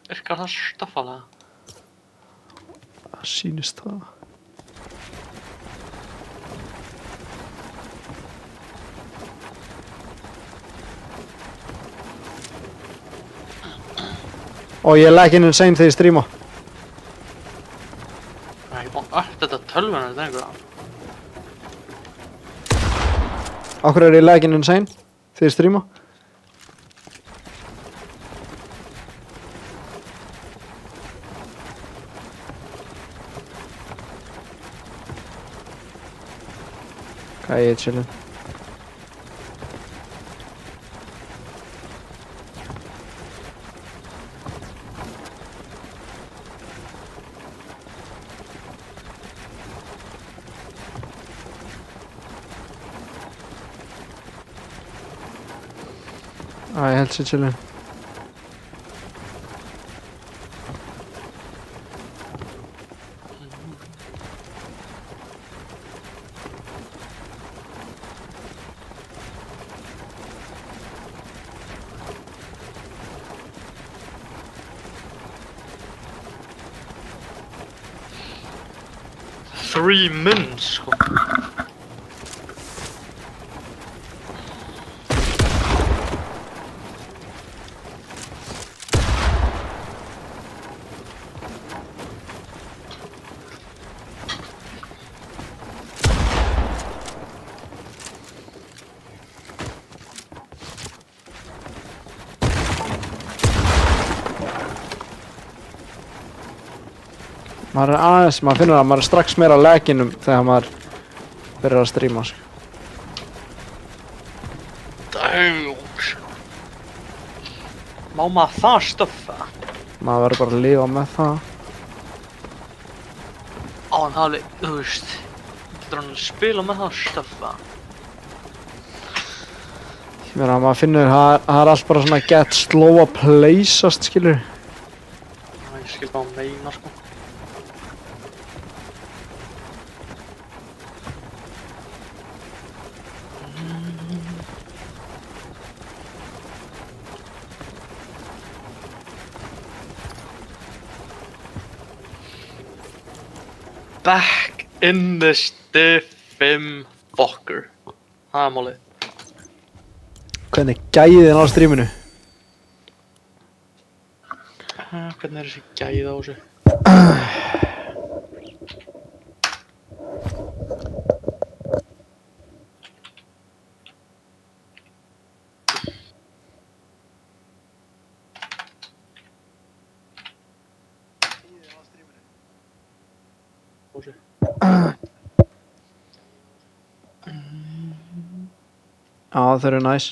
Virkar það staffalega? Það sýnist það. Og ég legg inn insane þegar ég stríma. Það er ekki búin að þetta tölvuna þetta einhverja. Akkur ég legg inn insane þegar ég stríma? Hvað ég chillin? Ég held sér chillin. Three minutes, sko. Maður finnur að maður er strax meira á legginum þegar maður byrjar að stríma, sko. Dang. Má maður það stöffa? Maður verður bara að lifa með það. En það alveg, þú veist, getur hann að spila með það stöffa? Ég meina að maður finnur að það er allt bara svona get slow að placeast, skilur. Ég skil hvað hann meina, sko. Back in the stiffim fucker. Það er málið. Hvernig gæðin á stríminu? Hvernig er þessi gæði á þessu? Já, þau eru næs.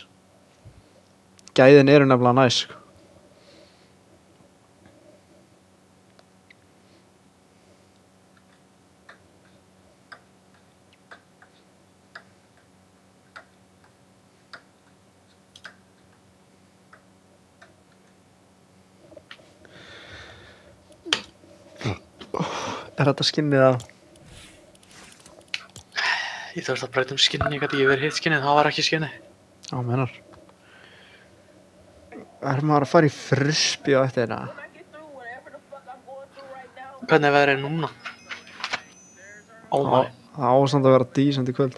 Gæðin eru nefnilega næs, sko. Er þetta skinnið af? Ég þurfti að breyta skinni, ég gæti ekki verið hitt skinnið, það var ekki skinnið. Já, mennar. Er maður að fara í frisbee á eftir þetta? Hvernig er veðrið núna? Oh my. Það ásamt að vera decent í kvöld.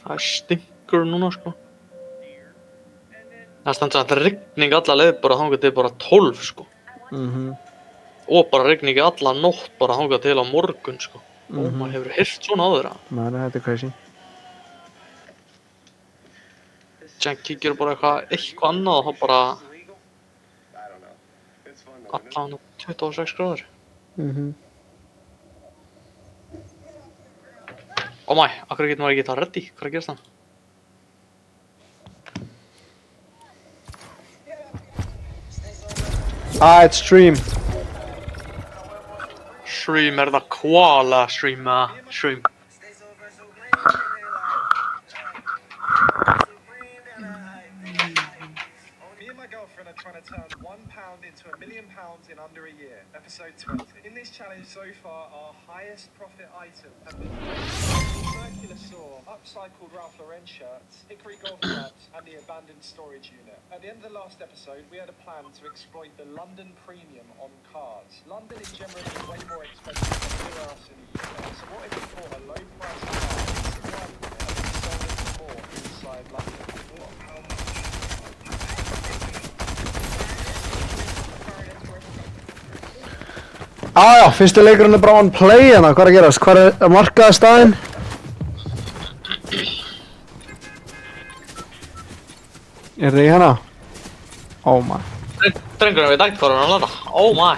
Það stinkur núna, sko. Það stendur að rigning alla leið bara þangað til bara 12, sko. Og bara rigning í alla nótt bara þangað til á morgun, sko. Maður hefur heyrt svona áður, að? Nei, þetta er crazy. Sen kíkir bara eitthvað annað og þá bara allan 26 gráður. Oh my, akkur getur maður ekki það ready? Hvað er að gerast það? It's stream. Stream er það koala stream. Stream. Trying to turn £1 into £1 million in under a year. Episode 20. In this challenge so far, our highest profit item has been circular saw, upcycled Ralph Lauren shirts, Hickory golf clubs, and the abandoned storage unit. At the end of the last episode, we had a plan to exploit the London premium on cars. London is generally way more expensive than anywhere else in the UK, so what if we bought a low-price car in London and sold it for more inside London? How much? Já, fyrsti leikurinn bara on play hérna, hvað að gerast? Hvað markaða staðinn? Þið hérna? Oh my. Drengurinn veit ekkert hvað hann að landa. Oh my.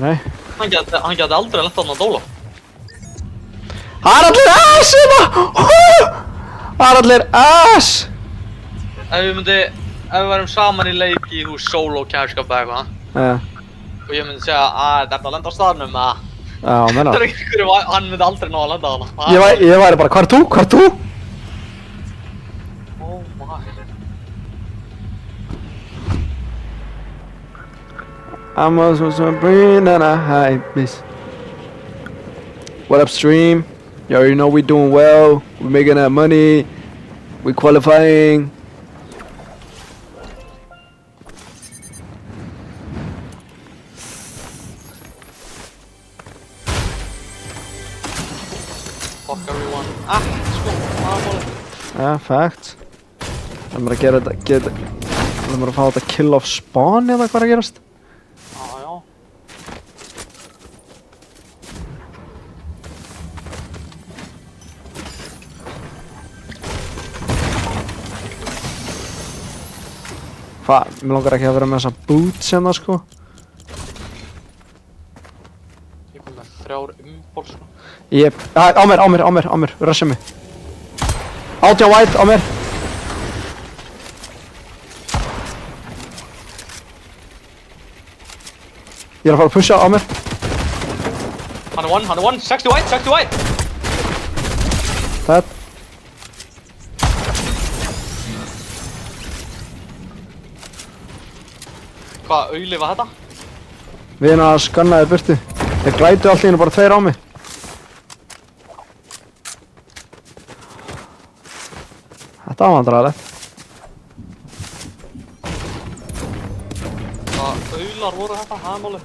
Nei. Hann gæti aldrei lent þarna að dóla. Það allir ass hérna! Það allir ass! Ef við værum saman í leik í solo kærskap eða eitthvað. Og ég myndi segja að þetta er að lenda á staðnum eða. Já, menna. Hann myndi aldrei ná að lenda þarna. Ég væri bara, hvar þú? Oh my. I'm also so green and I hype this. What up, stream? You already know we doing well. We're making that money. We qualifying. Fuck everyone. Sko, það er málið. Ja, facts. Það er bara að gera að fá þetta kill off spawn eða hvað er að gerast? Já. Hvað? Mér langar ekki að vera með þessa boots hérna sko. Ég kom með 3 umból sko. Á mér, rusha mig. 18 white, á mér. Ég er að fara að pusha á mér. Hann er one, 60 white. Það. Hvað, auðlið var þetta? Við erum að skannaði burtu. Þeir glætu allt í hennu bara 2 á mig. Þetta var vandræðilegt. Hvað, auðlar voru þetta? Það er málið.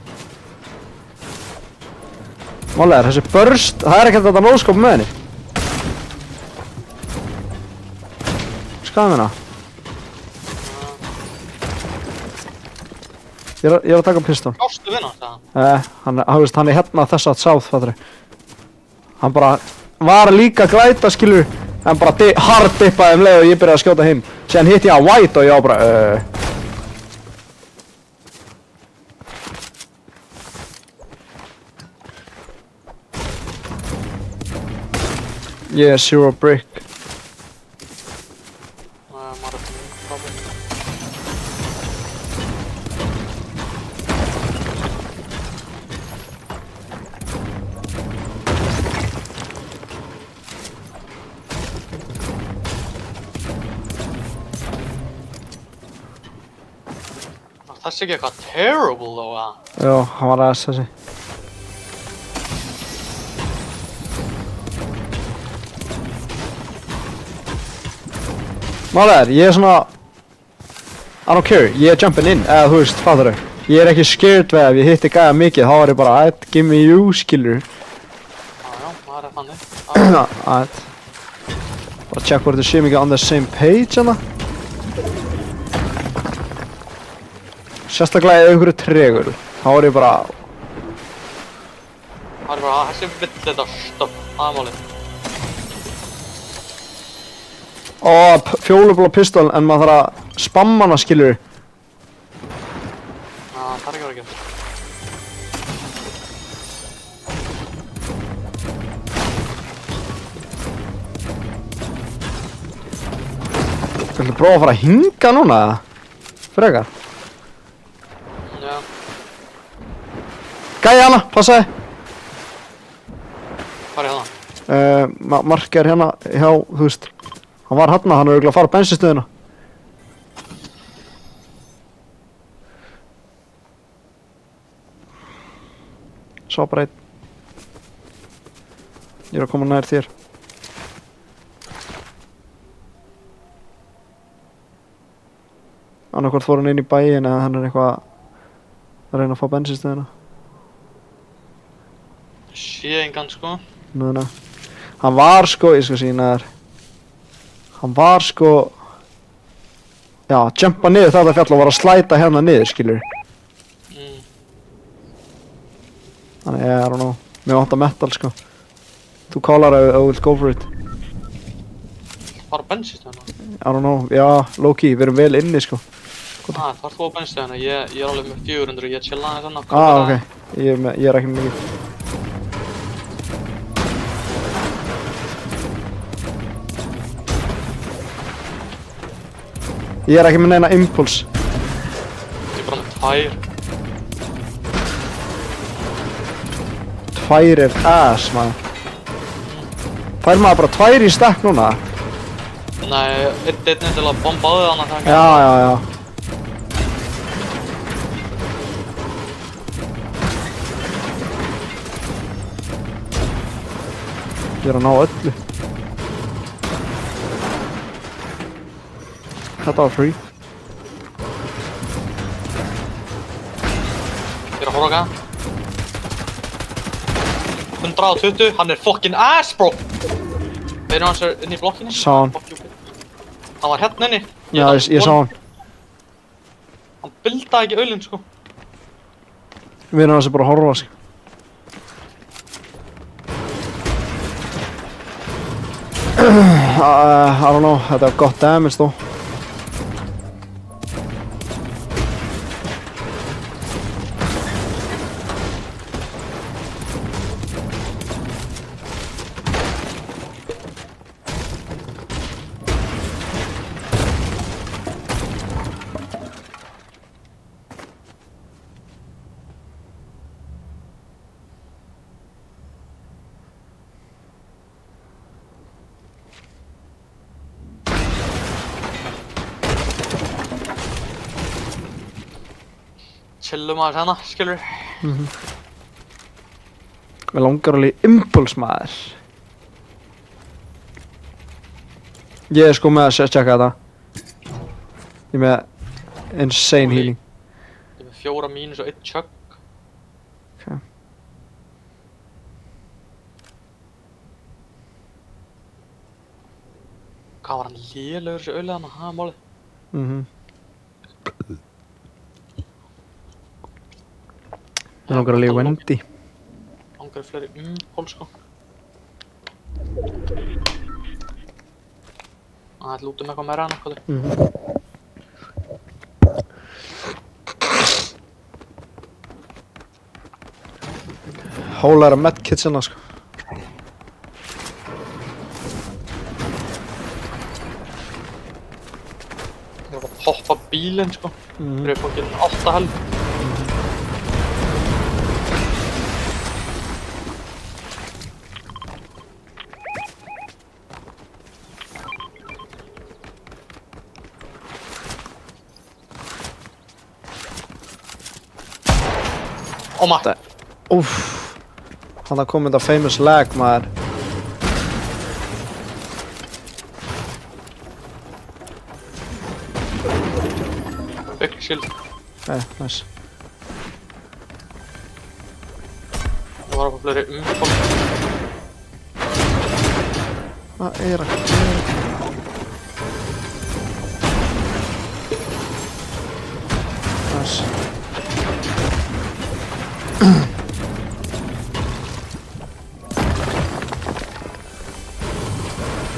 Málið er, þessi burst, það er ekkert þetta nóskop með henni. Skaðum hérna. Ég er að taka pistol. Gástu við hann, sagði hann. Hann er hérna þessa south, fattur. Hann bara var líka að glæta, skilur. Hann bara hard dippaði leið og ég byrjaði að skjóta hinn. Síðan hitti ég á white og ég á bara Ég er 0 brick. Maður er problem. Þessi ekki eitthvað terrible þó eða? Já, hann var aðeins þessi. Málið er, ég er svona I don't care, ég er jumping in, eða þú veist, fattar þau. Ég er ekki scared við ef ég hitti gæja mikið, þá er ég bara give me you, skilur. Já, maður er þannig. Bara check hvort þau séum ekki on the same page, hérna. Sérstaklega ef einhverju tregur, þá er ég bara Það er bara, þessi vill þetta stopp, það er málið. Fjólublá pistol, en maður þarf að spamma hana, skilur. Það er ekki verið að gera. Viltu prófa að fara að hinga núna, eða? Frekar. Já. Gæja hana, passaði. Hvað er það? Mark er hérna hjá, þú veist. Hann var hérna, hann er örugglega að fara á bensinstöðina. Sá bara einn. Ég er að koma nær þér. Annarkvort fór hann inn í bæinn eða hann eitthvað að reyna að fá bensínstöðina. Sé engan sko. Nei. Hann var sko, ég skal sýna þér. Hann var sko, já, jumpa niður þetta fjall og var að slæta hérna niður, skilur. Þannig, I don't know. Mér vantar metal sko. Þú callar I will go for it. Fara á bensínstöðina? I don't know, já, low key, við erum vel inni sko. Þar þú á bensínstöðina, ég er alveg með 400 og ég chilla aðeins þannig. Ok, ég er ekki mikið. Ég er ekki með neina impuls. Ég er bara með 2. 2 er ass, maður. Fær maður bara 2 í stakk núna? Nei, einn til að bomba á þig annars það. Já. Ég er að ná öllu. Þetta var free. Ég er að horfa okkar. 120, hann er fucking ass, bro! Veitur hans er inn í blokkinni? Sá hann. Hann var hérna inni. Já, ég sá hann. Hann bildaði ekki aulinn, sko. Við erum þessi bara að horfa, sko. I don't know, þetta var gott damage þó. Chillum aðeins hana, skilur. Mér langar alveg í impuls, maður. Ég er sko með að checka þetta. Ég er með insane healing. Ég er með 4 mínus og 1 chug. Ok. Hvað var hann lélegur þessi aulið hana, það er málið. Mér langar alveg í Wendy. Langar í fleiri hól, sko. Það lútum eitthvað meira hana, hvað þau? Hólar að medkits hérna, sko. Ég var að poppa bílinn, sko. Fyrir fokkin 8 helg. Oh my. Úff. Hann kom þetta famous lag, maður. Big shield. Nice. Ég var að fá fleiri hól. Hvað er að gera? Nice.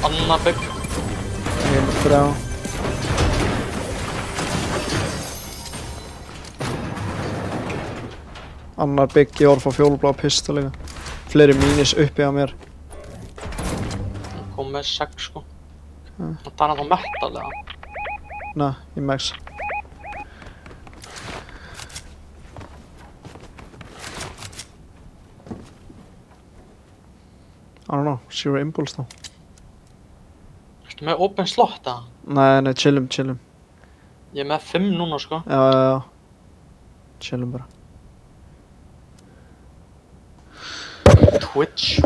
Anna bygg. Ég er með 3. Annar bygg, ég var að fá fjólblá pistol líka. Fleiri mínus uppi á mér. Hann kom með 6, sko. Það er ennþá metal, eða? Nei, ég max. I don't know, 0 impulse þá. Ertu með open slot, eða? Nei, chillum. Ég er með 5 núna, sko. Já. Chillum bara. Twitch.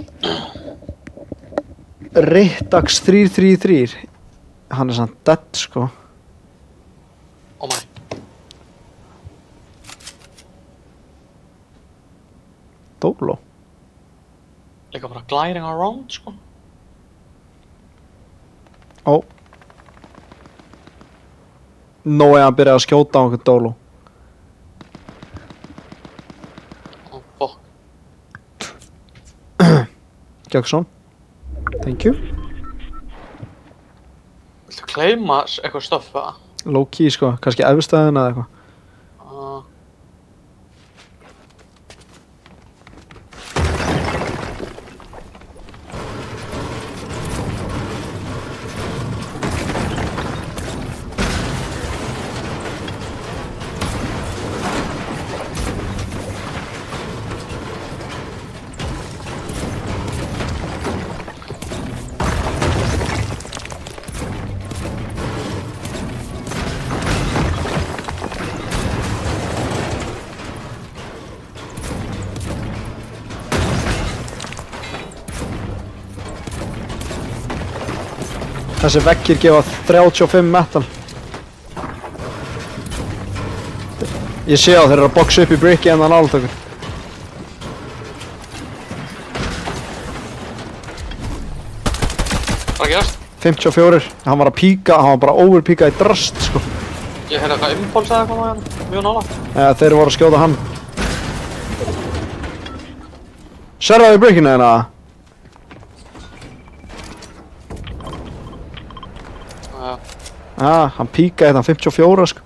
Rittax 333. Hann er samt dead, sko. Oh my. Dóló. Líka bara gliding around, sko. Ó. Nó ef hann byrjaði að skjóta á einhvern Dóló. Oh, fuck. Jackson. Thank you. Viltu claima eitthvað stöff, eða? Low key sko, kannski efstæðina eða eitthvað. Þessi veggir gefa 35 metal. Ég sé á þeir eru að boxa upp í bricki en það nálatökur. Hvað gerast? 54, hann var að píka, hann var bara overpíka í drast sko. Ég heyrði eitthvað impulse eða eitthvað hérna, mjög nála. Þeir voru að skjóta hann. Sérðu í brickinu hérna? Hann píkaði þetta 54 sko.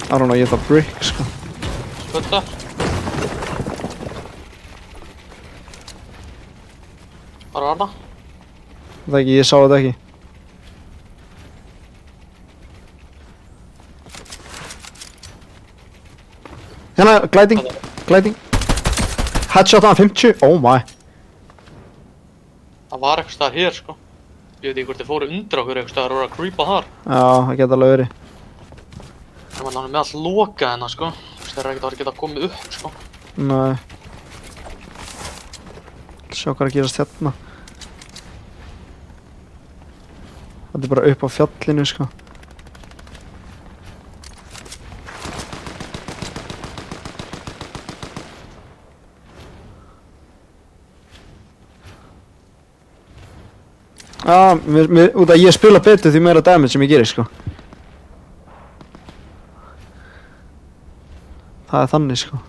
I don't know, ég þarf brick sko. Skutta. Var það? Það ekki, ég sá þetta ekki. Hérna, gliding. Headshot hann 50, oh my. Það var eitthvað staðar hér, sko. Ég veit ekki hvort þið fóru undir okkur eitthvað staðar og voru að creepa þar. Já, það geta alveg verið. Það var með allt lokað hérna, sko. Þeir eru ekkert að geta komið upp, sko. Nei. Sjá hvað er að gerast hérna. Þetta er bara upp á fjallinu, sko. Út að ég spila betur því meira damage sem ég gerir sko. Það er þannig sko.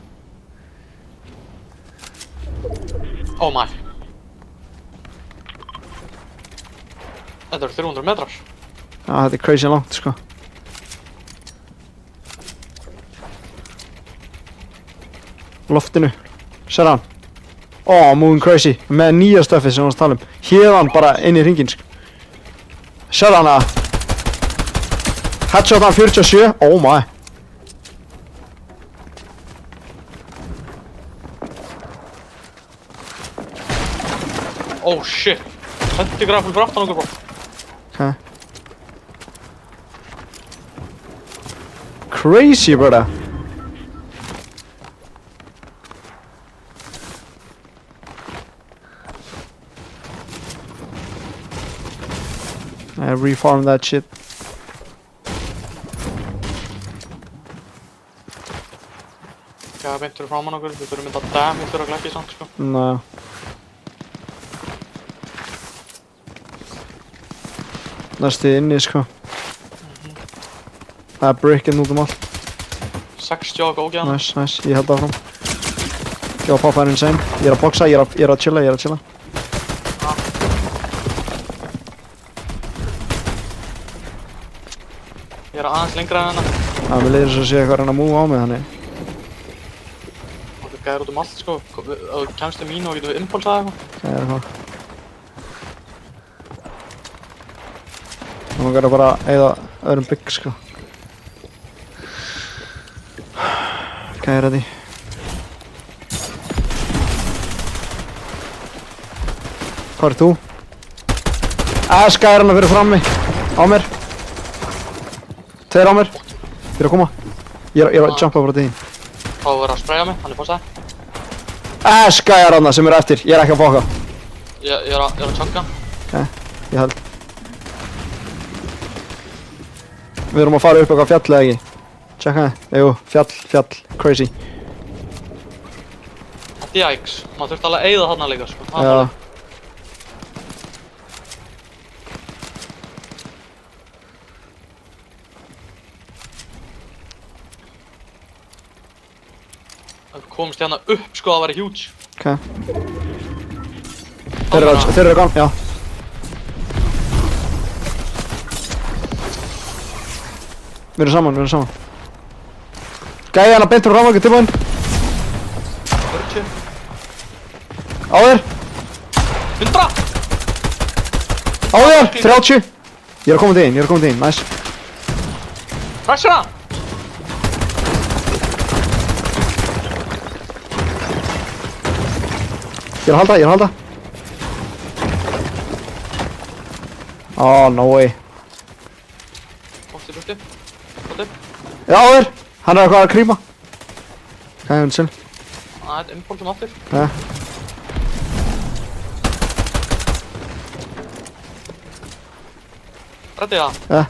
Oh my. Þetta eru 300 metrar. Já, þetta er crazy langt sko. Loftinu. Sér hann. Moving crazy. Með nýja stöfið sem við varst að tala um. Hérðan bara inn í hringinn sko. Sér hann að. Headshot hann 47. Oh my. Oh shit. Sentigrafur fyrir aftan okkur bara. Okay. Crazy brother. I reform that shit. Gæða beint fyrir framan okkur, við þurfum að damage fyrir að glekki samt sko. Nei. Næstu inni sko. Það er brickinn út allt. 60 og góð hérna. Nice, ég held áfram. Ég var pappa insane. Ég er að boxa, ég er að chilla. Ég er aðeins lengra en hérna. Mér leiðir þess að sé eitthvað að reyna að múa á mig þannig. Okkur gæðir út allt sko. Ef þú kemst til mínu og getum við impulsað eitthvað. Það er eitthvað. Nú verður bara að eyða öðrum bygg sko. Hvað er þetta í? Hvað er þú? Skæðir hana fyrir frammi. Á mér. Tveir á mér. Ég er að koma. Ég er að jumpa bara til þín. Þá verður að spraya mig, hann er fórstæði. Skæjar þarna sem eru eftir, ég er ekki að bóka. Ég er að tjokka. Ég held. Við erum að fara upp eitthvað fjall eða ekki. Tjekka það. Jú, fjall, crazy. Þetta er jæks. Maður þurfti alveg að eyða þarna líka, sko. Já. Það komst hérna upp, sko, það væri huge. Ok. Þeir eru að já. Við erum saman. Gæði hana beint frá rafmagni tilbúinn. 40. Á þér. 100. Á þér. 30. Ég er að koma til þín, nice. Pressure hann. Ég er að halda. Oh, no way. Komst í burtu. Komst upp. Já, á þér. Hann er eitthvað að krýpa. Gæði hann til. Það er impulsum aftur. Ja. Reddi það. Ja.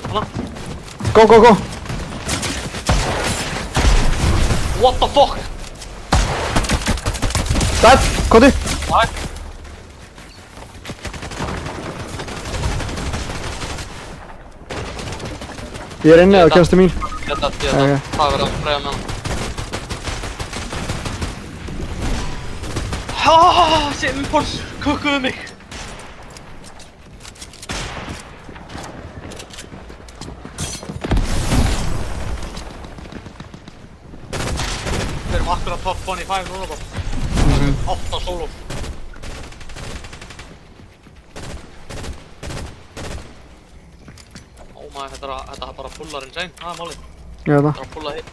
Hanna. Go. What the fuck? Dead, koti. Næ. Ég er inni, það kemst til mín. Ég er það. Það verður að spreyja með hann. Þessi impuls kukkuðu mig. Við erum akkurat top 25 núna bara. 8 solo. Þetta bara pullar insane, það er málið. Ég veit það. Þetta er að pulla hitt.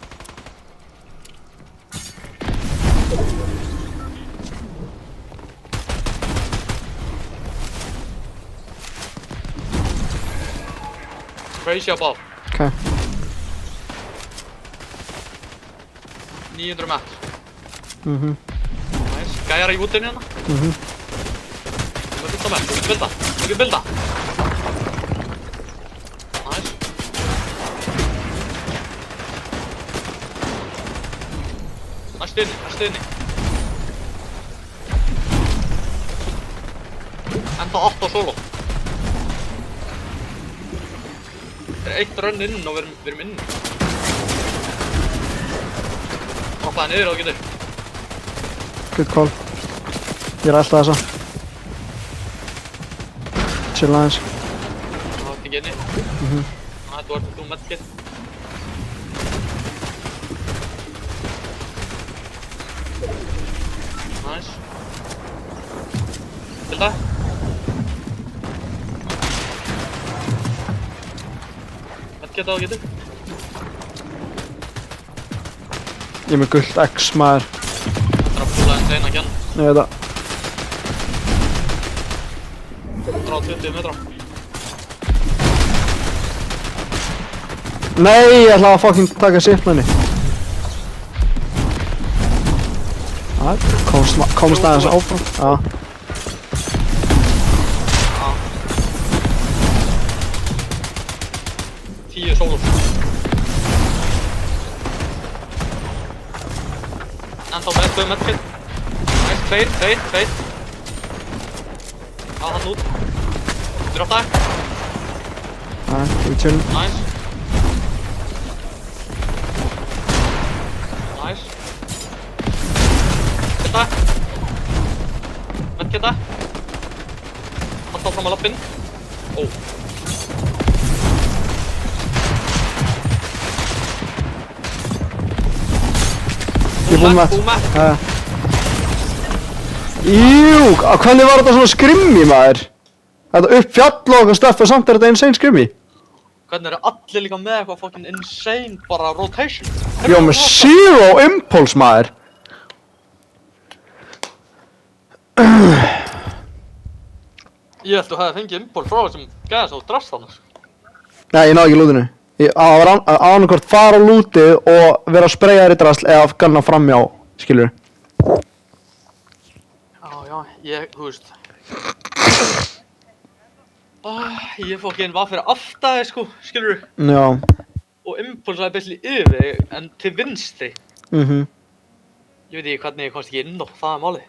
Crazy above. Ok. 900 metr. Nice. Gæjar í útinni hérna. Þú getur bilda. Nice. Næstu inni. Enda 8 solo. Það er eitt rönn inn og við erum inn. Droppaði niður og þú getur. Good call. Ég er alltaf þessa. Chill aðeins. Það var ekki inni. Þú ert þú medkit. Nice. Til það. Medkit á þú getur. Ég er með gullt X maður. Það er að púla einn að kenna. Ég veit það. 120 metra. Nei, ég ætla að fucking taka shipmenni. Komst aðeins áfram. Já. Já. 10 solos. Enda á medkit. Nice, tveir. Hann út. Droppaði. Ég chill. Nice. Þetta. Medkita. Alltaf fram að lappinn. Ó. Ég er búinn með. Búinn með. Jú, hvernig var þetta svona skrimmi maður? Þetta upp fjall og eitthvað stöff og samt er þetta insane skrimmi. Hvernig eru allir líka með eitthvað fucking insane bara rotation? Ég var með zero impulse maður. Ég held að þú hefði fengið impulse frá þessum gæða sem þú drafst þannig. Nei, ég náði ekki lútinu. Það var annarkvort fara á lútið og vera að spreyja rittarasl eða galna framjá, skilur. Já, þú veist. Ég fokkin var fyrir aftæði, sko, skilur. Já. Og impulsaði betli yfir, en til vinstri. Ég veit ekki hvernig ég komst ekki inn á, það málið.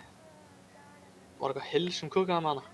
Var eitthvað hill sem kukaði með hana.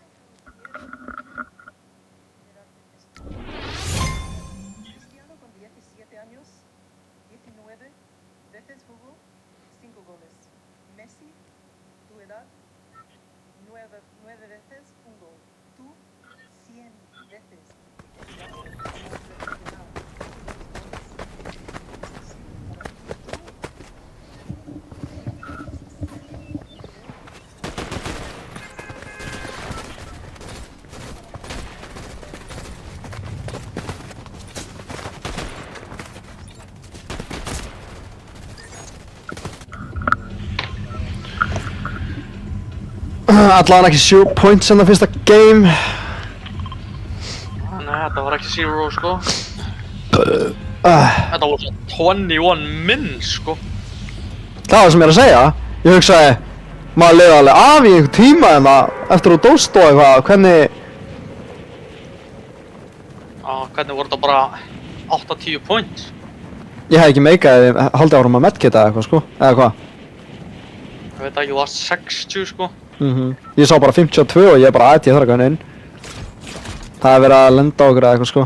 Allavega ekki 7 points en það fyrsta game. Nei, þetta var ekki 0, sko. Þetta var svo 21 minn, sko. Það var sem ég er að segja. Ég hugsaði, maður liði alveg af í einhver tíma en það eftir að dóst og eitthvað, hvernig... Hvernig voru þetta bara 8-10 points? Ég hef ekki meikað ef ég haldið árum að medkita eitthvað, sko, eða hvað? Ég veit ekki, það var 60, sko. Ég sá bara 52 og ég bara ég þarf að gana inn. Það er verið að lenda okkur eða eitthvað, sko.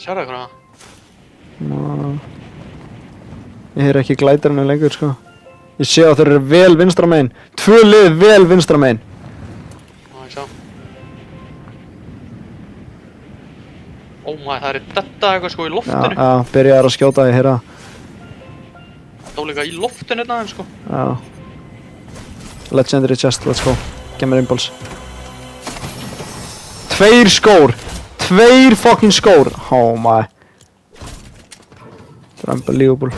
Sérðu eitthvað það? Ég heyr ekki glætarinu lengur, sko. Ég sé að þeir eru vel vinstra megin. 2 lið vel vinstra megin. Ég sjá. Það er þetta eitthvað sko í loftinu. Já, byrjaðar að skjóta, ég heyra það. Þetta var líka í loftinu þetta aðeins, sko. Já. Legendary chest, let's go. Gef mér impulse. 2 skór! 2 fucking skór! Oh my. Þetta er unbelievable.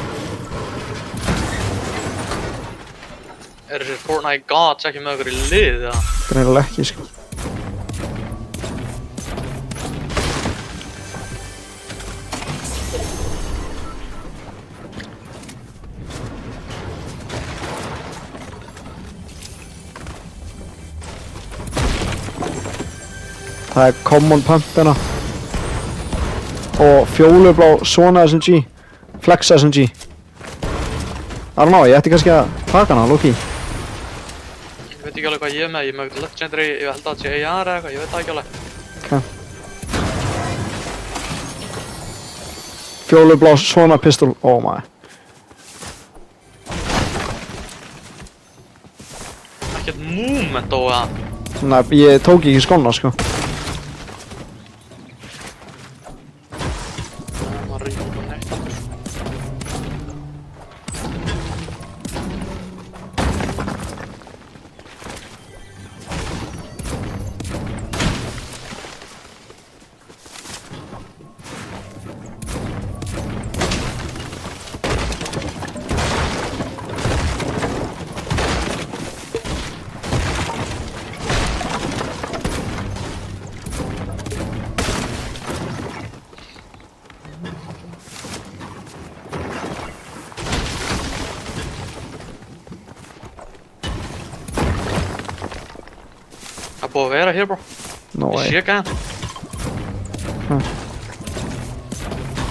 Þessir Fortnite gods ekki með okkur í lið, eða? Greinilega ekki, sko. Það er common pump hérna. Og fjólublá svona SMG. Flex SMG. I don't know, ég ætti kannski að taka hana, low-key. Ég veit ekki alveg hvað ég er með Legendary, ég held að það sé AR eða eitthvað, ég veit það ekki alveg. Fjólublá svona pistol, oh my. Ekkert movement á það. Nei, ég tók ekki skóna, sko. Það búið að vera hér, bro. No way. Ég sé ekki hann.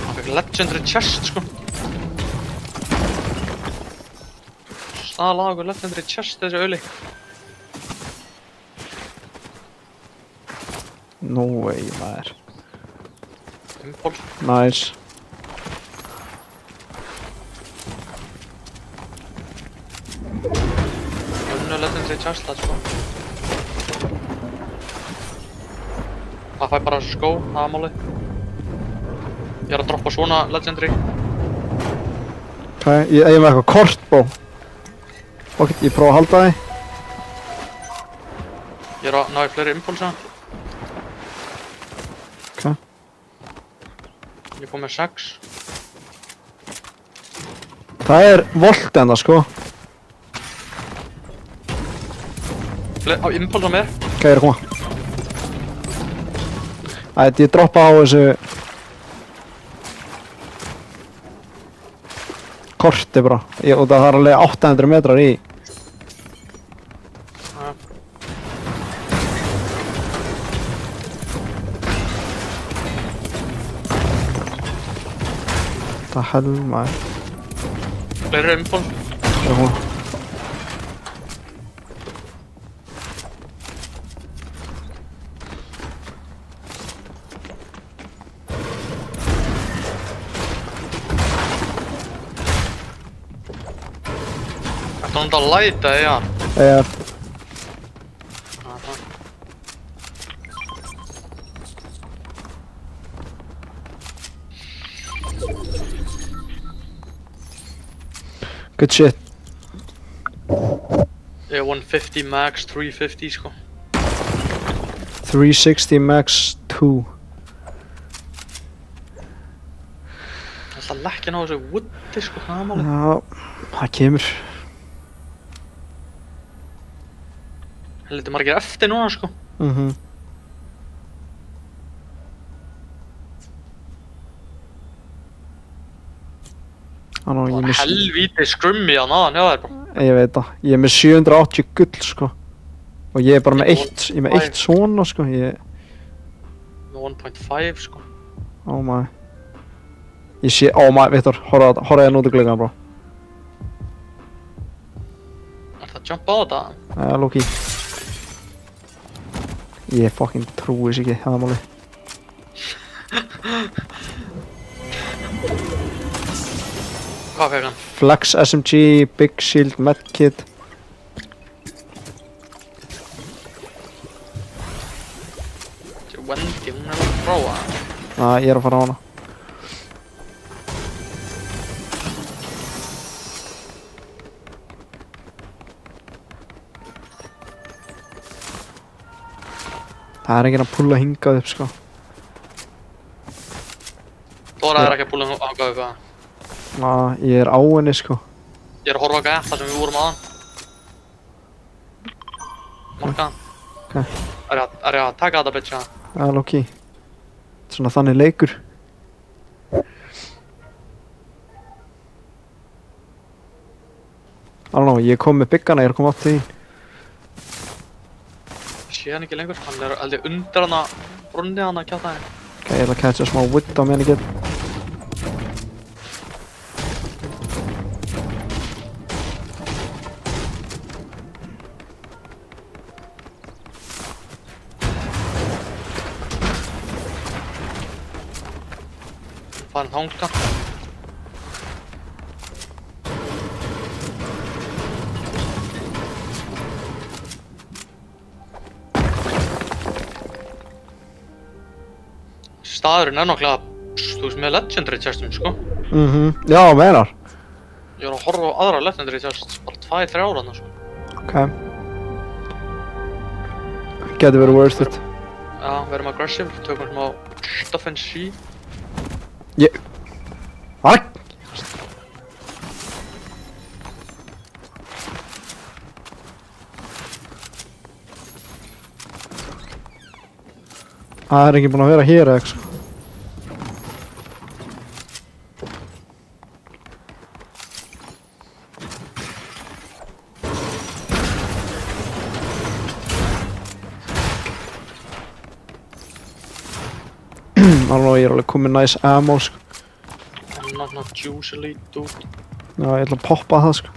Hann fekk Legendary chest, sko. Staðlaði okkur Legendary chest þessi öli. No way, maður. Impulse. Nice. Önnu Legendary chest, það, sko. Það fær bara skó, það er málið. Ég er að droppa svona Legendary. Ok, ég er með eitthvað kort, bro. Ok, ég prófa að halda þig. Ég er að ná í fleiri impulsa. Ok. Ég kom með 6. Það er volt enda, sko. Á impulse á mér. Ok, ég er að koma. Ætti ég droppa á þessu korti bara. Og það er alveg 800 metrar í. Já. Það hell maður. Fleiri impulse. Ég er að koma. Þetta er að læta, já. Good shit. Ég 150 max, 350 sko. 360 max 2. Það er lekkin á þessu woodi sko, það er málið. Já, það kemur. Helviti margir eftir núna sko. Þannig að ég er með... Helvíti skrummi á naðan hjá þér bara. Ég veit það. Ég er með 780 gull sko. Og ég er bara með eitt svona sko. Ég... Með 1.5 sko. Oh my. Ég sé... Oh my, Viktor. Horfa það nút í glöggana bara. Er það að jumpa á þetta? Ja, Loki. Ég fucking trúi þess ekki, það er málið. Hvað fekk hann? Flex SMG, Big Shield, Medkit. Þetta er Wendy, hún er að prófa það. Já, ég er að fara á hana. Það er enginn að pulla hingað upp sko. Dóra er ekki að púla hangað upp það. Já, ég er á henni sko. Ég er að horfa ekki eftir sem við vorum aðan. Marka hann. Ok. Er ég að taka þetta bitch, já? Já, Loki. Svona þannig leikur. Alveg, ég kom með byggana, ég er að koma átt til þín. Ég sé hann ekki lengur, hann er held ég undir hana brunni hana að kjáta henni. Ok, ég ætla að catcha smá wood á meðan ég get. Farin þangka. Staðurinn er nokklega, þú veist, með legendary chestum, sko. Já, meinar. Ég er að horfa á aðra legendary chests, bara 2-3 ára þarna, sko. Ok. Geti verið worth it. Já, verum aggressive, tökum smá stuff and see. Æ! Það er ekki búinn að vera hér eða eitthvað. Alveg, ég er alveg komið nice ammo sko. Not juicy dude. Já, ég ætla að poppa það sko.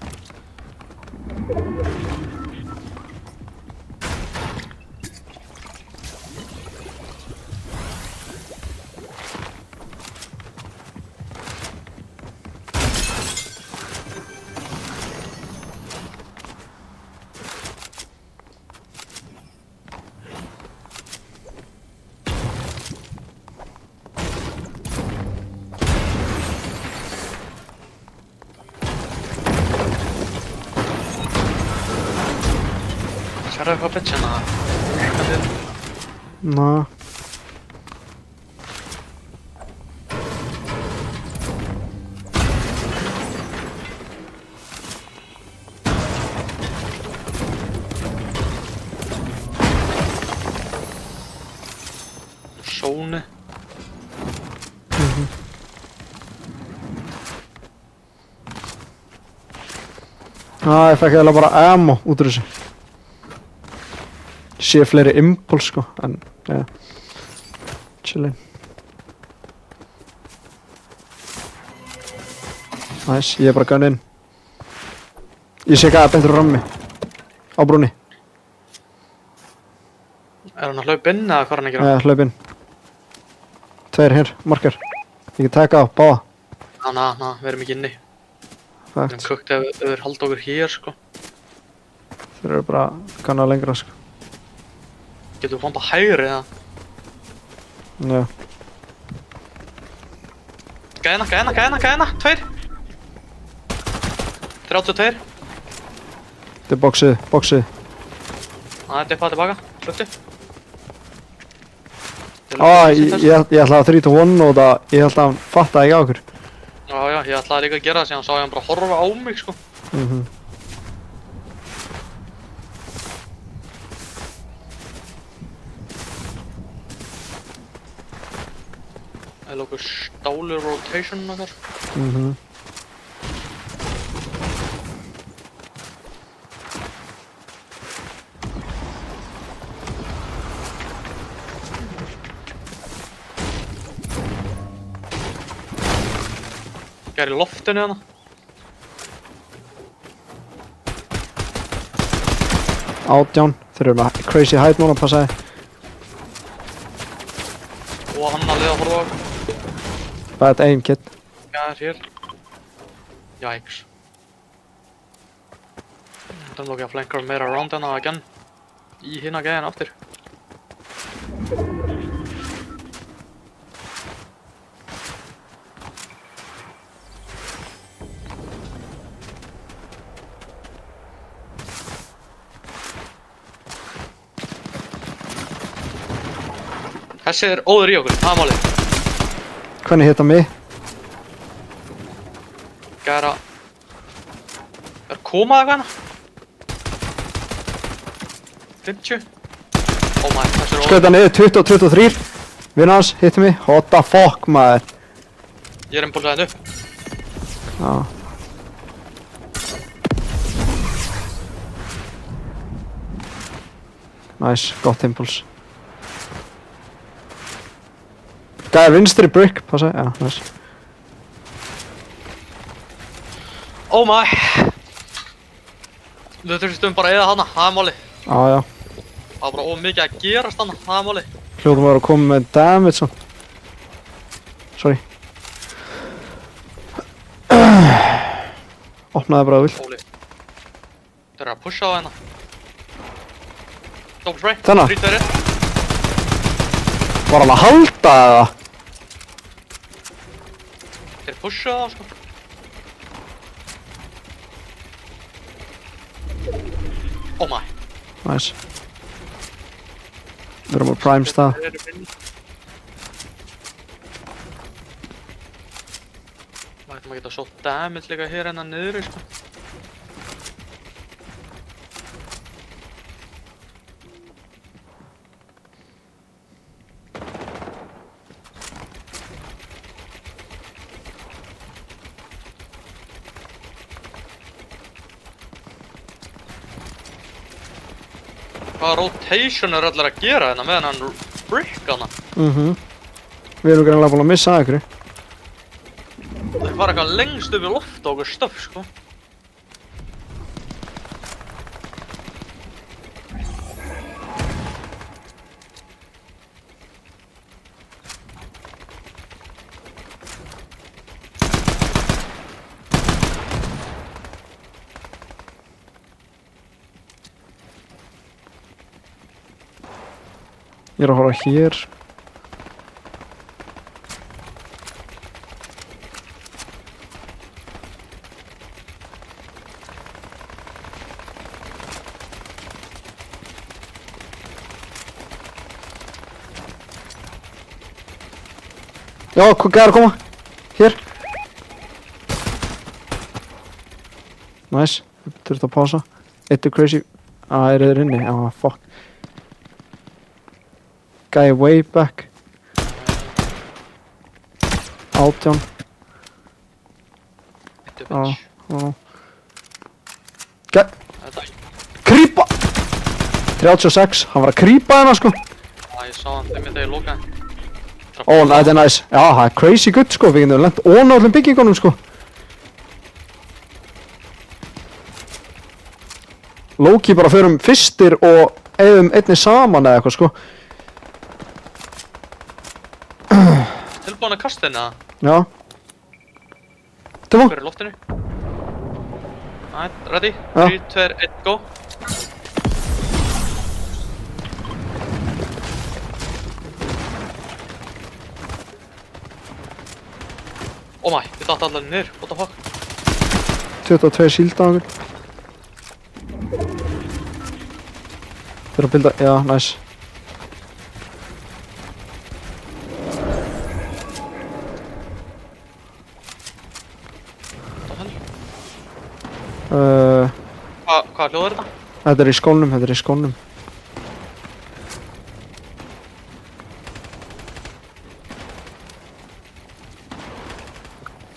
Sérðu eitthvað bitch hérna? Virkandi? Ná. Sóni. Ég fekk eiginlega bara ammo út úr þessu. Sé fleiri impuls sko, en ja. Chillin. Nice, ég er bara gunn inn. Ég sé gæða betur á rammi. Á brúnni. Er hann að hlaupa inn eða hvað er hann að gera? Hlaup inn. Tveir hér, markar. Ég get taka á, báða. Na, við erum ekki inni. Við erum Fakt. kukt ef þeir halda okkur hér sko. Þeir eru bara kanna lengra sko. Getum við pompa hægri eða? Já. Gæðina, 2! 32. Þetta er boxið. Það er dippað tilbaka, sluttu. Ég ætlaði að 3-1 og það, ég held að hann fattaði ekki á okkur. Já, ég ætlaði líka að gera það síðan sá ég hann bara horfa á mig sko. Það er okkur stálu rotation okkar. Gæri loftinu hana. Átján, þeir eru með crazy height núna, passaði. Og hann að liða að horfa á okkur. Bad aim kid. Hér. Yikes. Then look at flanker meira around hana again. Í hina gæðina aftur. Þessi er óður í okkur, það er málið. Hvernig hitta mig? Gæra... Er komað eitthvað hana? 50. Oh my, þessi er óður. Skauta niður, 20 og 23. Vinna hans, hitti mig. What the fuck, maður. Ég er impulsaðinn upp. Já. Nice, gott impuls. Gæði vinstri brick, passa, já, nice. Oh my. Við þurftum bara að eða hana, það er málið. Já. Það var bara ómikið að gerast hana, það er málið. Hljóðum var að koma með damage svo. Sorry. Opnaði bara vilt. Óli. Þeir eru að pusha á hérna. Double spray. Þennan? 3-2. Var hann að halda eða? Þeir pusha á það sko. Oh my. Nice. Við erum á prime stað. Þeir eru inn. Við ætlum að geta svo damage líka hér hérna niðri sko. Hvaða rotation er allir að gera hérna meðan hann brick hana? Við erum greinlega búin að missa að ykkur. Þeir fara eitthvað lengst upp í loft á okkur stöf sko. Ég er að horfa hér. Já, hvað er að koma? Hér. Nice. Við þurfum að pása. Eitt er crazy. Er þeir inni? Fuck. Guy way back. 18. Þetta Já, bitch. já. Þetta Krýpa! 36, hann var að krýpa hérna sko. ég sá hann þegar ég lokaði. Ó, þetta er nice. Já, það er crazy good sko, við getum lent ón á öllum byggingunum sko. Loki bara förum fyrstir og eigðum einni saman eða eitthvað sko. Tilbúin að kasta henni eða? Já. Tilbúin. Hver er loftinu? Alright, ready? Já. 3, 2, 1, go! Oh my, ég datt allar niður, what the fuck? 22 sílda á okkur. Þeir að bilda, já, nice. What the hell? Hvað hljóð er þetta? Þetta er í skónum, þetta er í skónum.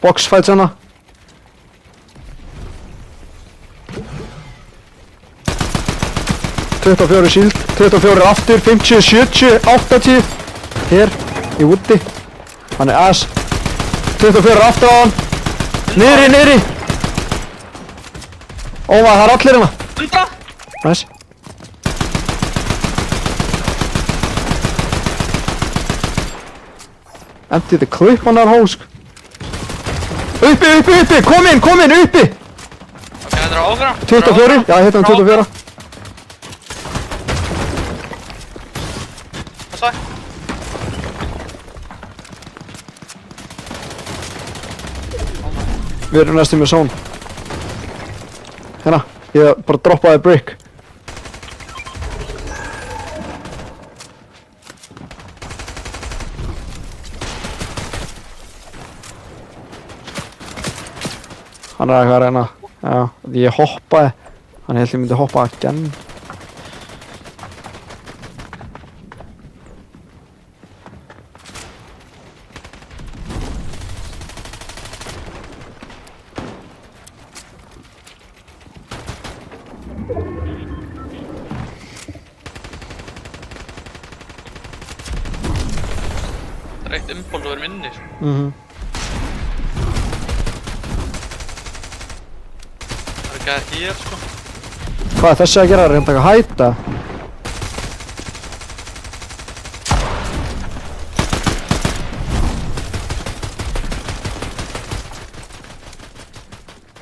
Box fights hana. ...24 shield, 24 aftur, 50, 70, 80. Hér, í woodi. Hann er ass. 24 aftur á hann. Niðri, niðri. Ó maður, það er allir hérna. 100! Nice. Empty the clip on that hose. Uppi, uppi, uppi, kom inn, uppi. Ok, þetta er áfram. 24, já, ég heita hann 24. Hvað sagði? Við erum næstum með zone. Hérna, ég bara droppaði brick. Hann er eitthvað að reyna. Já, ég hoppaði. Hann held ég myndi hoppa again. Það er eitt impulse að vera inni, sko. Það er ekki að hér, sko. Hvað er þessi að gera? Reynda að hæta?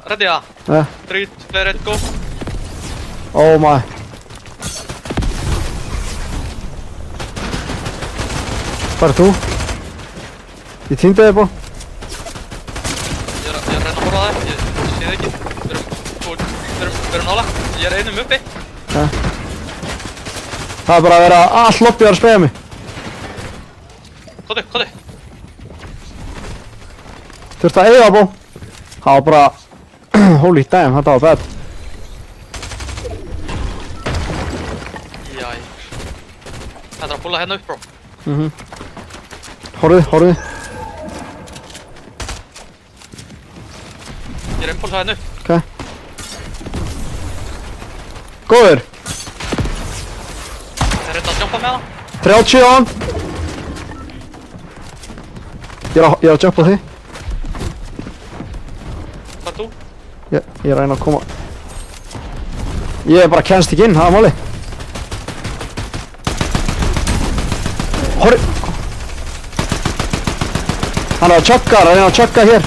Ready, ja? 3, 2, 1, go! Oh my. Hvað er þú? Ég týndi þig bó. Ég er að reyna að horfa á það, ég sé þig ekki. Við erum nála, ég er einum uppi. Það er bara að vera allt lobbyið að spegja mig. Kóti. Þurfti að eiga bó. Það var bara... Holy damn, þetta var bad. Jæks. Þetta er að pulla hérna upp, bro. Horfið. Ég er impulse hérna upp. Ok. Góður. Það er reynda að jumpa með hana. 30 á hann. Ég er að jumpa á því. Hvað er þú? Ég er að reyna að koma. Ég er bara kennst ekki inn, það er máli. Horfið. Hann er að reyna að chugga hér.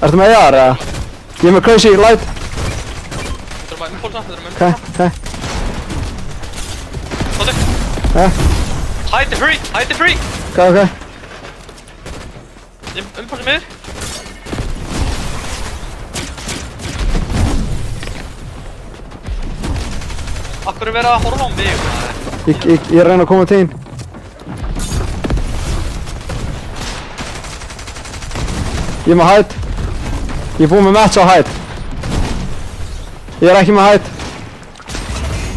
Ertu með AR eða? Ég er með crazy light. Þetta er maður impulsa, Ok. Kóti. Hide the free! Ok. Ég impulsa með þér. Akkur er verið að horfa á mig, maður. Ég er að reyna að koma til þín. Ég er með hætt. Ég er búinn með match á hætt. Ég er ekki með hætt.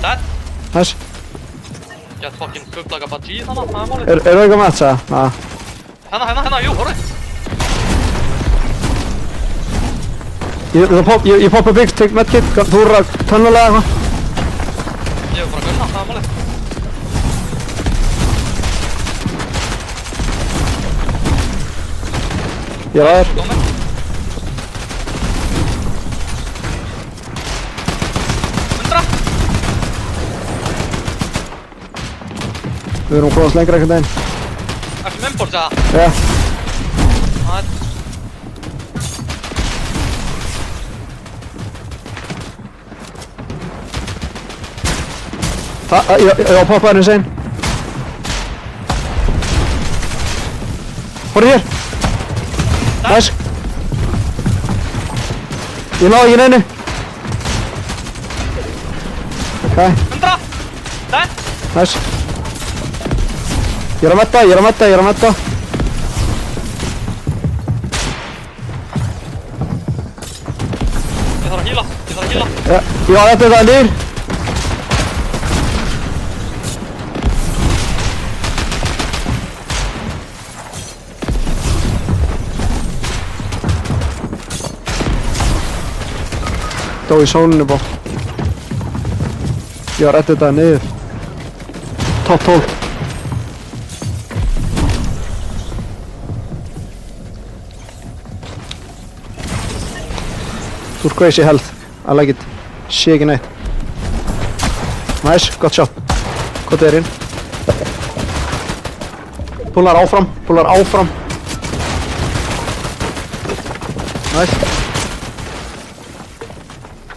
Dead? Nice. Get fucking cooked like a budgie, þannig, það er málið. Eru eitthvað match eða? Næ. Hérna, jú, horfið. Ég poppa byggt, tek medkit, þú eru að tönnulega eitthvað. Ég var bara að gunna, það er málið. Ég er aðeir. Gómið. Við erum að komast lengra einhvern veginn. Ertu með import, eða? Já. Ég var að poppa henni sein. Hóru hér. Næs. Ég náði ekki neinu. Ok. 100! Dead! Næs. Ég er að metta. Ég þarf að heala. Já, ég var eftir það niður. Dó í sólinu bó. Ég var eftir það niður. Top 12. Þú ert crazy health. I like it. Sé ekki neitt. Nice, gott shot. Hvað er inn? Púlar áfram. Nice.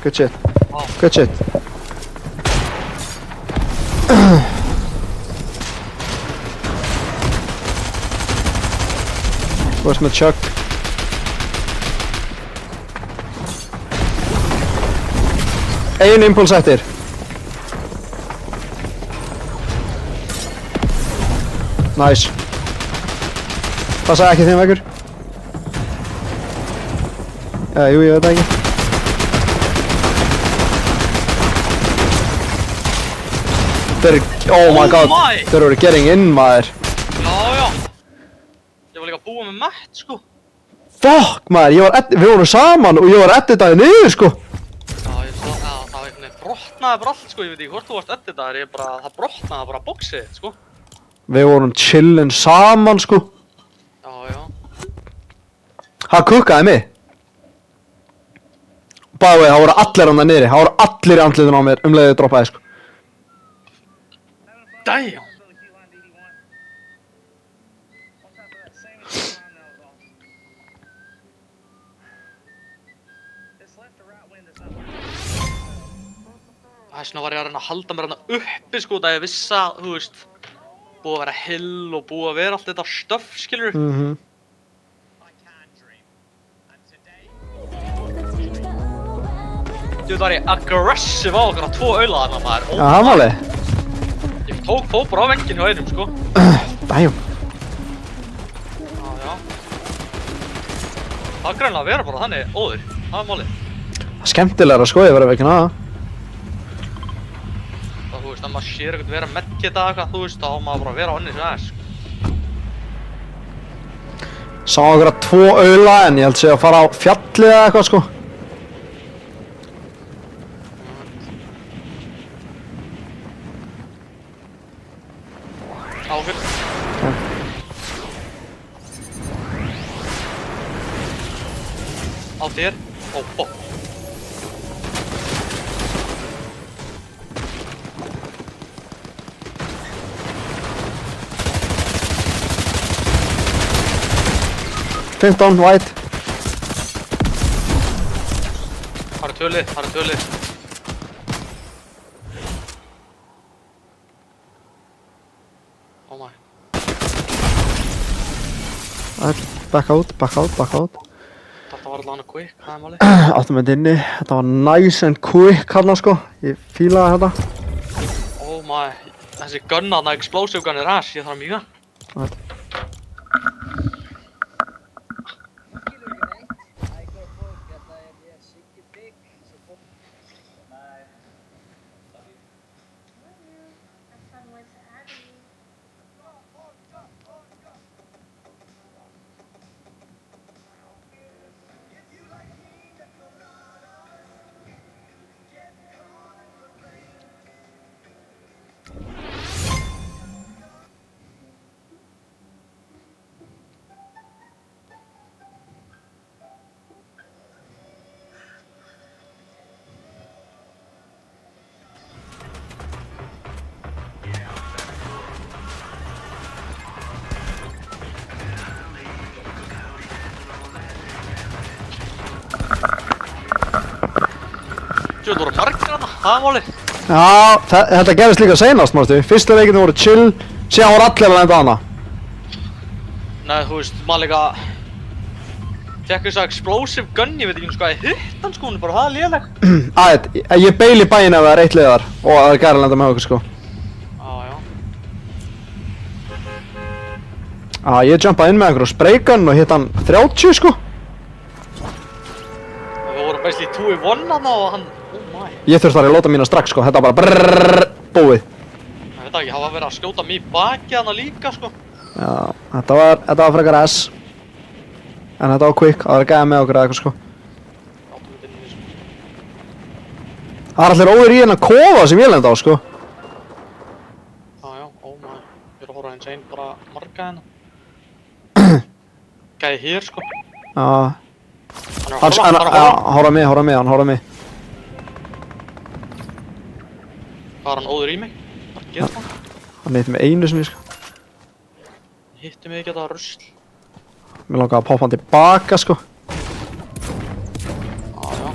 Good shit. Þú ert með Chuck. Ein impuls eftir. Nice. Passaði ekki þeim vekkur. Jú, ég veit það ekki. Oh my god. Þeir eru getting in, maður. Já. Ég var líka að búa með Matt, sko. Fuck, maður. Við vorum saman og ég var editaði niður, sko. Brotnaði bara allt, sko, ég veit ekki hvort þú varst editaður, það brotnaði bara boxið, sko. Við vorum chillin saman, sko. Já. Það kukkaði mig. Bæði, það voru allir hann það niðri, það voru allir í andliðun á mér leiðið droppaði, sko. Damn! Þessna var ég að reyna að halda mér hérna uppi, sko, það ég vissi að, þú veist, búið að vera hill og búið að vera allt þetta stöff, skilur. Þú var ég aggressive á okkur á 2 aula þarna, maður. Já, það máli. Ég fór bara á venginn hjá einum, sko. Damn. Já. Það er greinlega að vera bara þannig óður, það er málið. Það er skemmtilegra, sko, ég verið ekki naða. Þú veist, ef maður sér eitthvað vera medkit eða eitthvað, þú veist, þá má maður bara vera á onni sem aðeins. Sá okkur að 2 aula en ég held sé að fara á fjallið eða eitthvað, sko. Áfyr. Á þér. Ó, bók. Down, white. Það eru tvölið. Oh my. Back out. Þetta var allavega quick, það er málið. Áttum við inni, þetta var nice and quick hérna, sko. Ég fílaði þetta. Oh my. Þessi gun þarna, explosive gun er ass, ég þarf að mýga. Þú voru margir hana, það er málið. Já, þetta gerðist líka seinast, mástu. Fyrstu leikinu voru chill, síðan voru allir að lenda hana. Nei, þú veist, maður líka fekk þess að explosive gun, ég veit ekki hvað ég hitt hann sko, hún er bara það léleg. Ætt, ég beili bæinn ef það er 1 liðar og það er gæri að lenda með okkur sko. Já. Ég jumpaði inn með einhverju spraygun og hitt hann 30 sko. Við vorum basically 2-1 hana og hann, oh my. Ég þurfti að reloada mína strax sko, þetta var bara brrrr, búið. Ég veit ekki, það var verið að skjóta mig í baki hana líka sko. Já, þetta var frekar S. En þetta var quick, það var að gæða með okkur eða eitthvað sko. Það er allir óður í hennar kofa sem ég lenda á sko. Já, oh my. Ég er að horfa eins einn bara marga hérna. Gæði hér sko. Já. Hann er að horfa. Hóra mig. Hvað er hann óður í mig? Hvað getur hann? Hann hitti mig einu sinni sko. Hitti mig ekki þetta rusl. Mér langaði að poppa hann tilbaka sko. Já.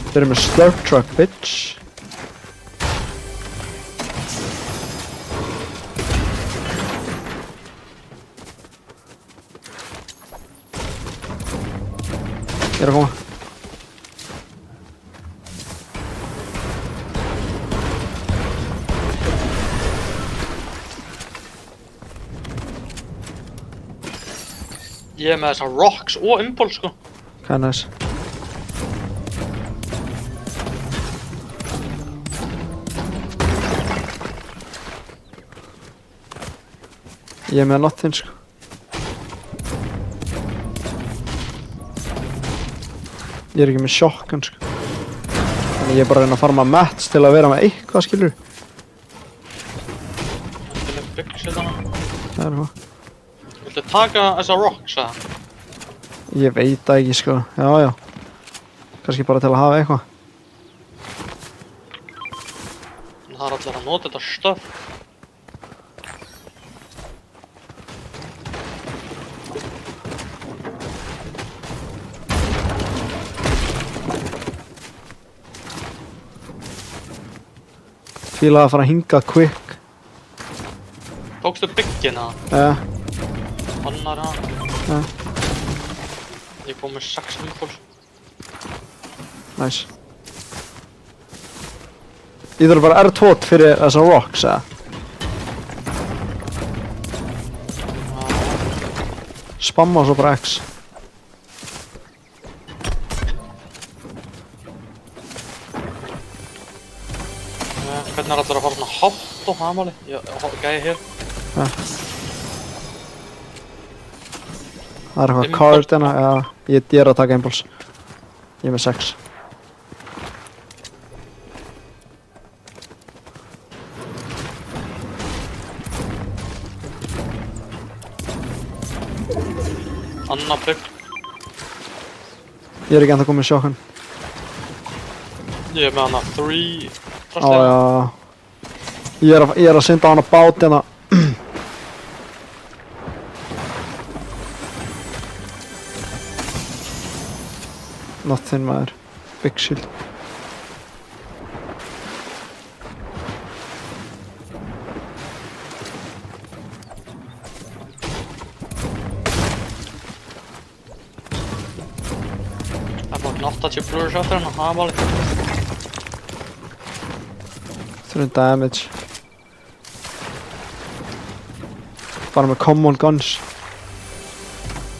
Þeir eru með slurp truck, bitch. Ég er að koma. Ég er með þessar rocks og impulse sko. Hvað er næs? Ég er með nothing sko. Ég er ekki með shotgun sko. Þannig ég er bara að reyna að farma mats til að vera með eitthvað skilur. Þetta er með byggsi þarna. Það er hvað. Viltu taka þessa rocks eða? Ég veit það ekki sko. Já. Kannski bara til að hafa eitthvað. Það er allir að nota þetta stöf. Fílaði að fara að hinga quick. Tókstu byggina? Annar hann. Ég kom með 6 impulse. Nice. Ég þarf bara R2 fyrir þessa rocks eða? Spamma og svo bara X. Hvernig er allir að fara svona hátt og hamaði? Gæði hér. Það er eitthvað card hérna, já. Ég er að taka impulse. Ég er með 6. Anna bygg. Ég er ekki ennþá komið með shotgun. Ég er með hana 3. Já. Ég er að synda á hana bát hérna. Nothing maður. Big shield. Það er bara 80 blúður eftir hann, það er málið. 3 damage. Bara með common guns.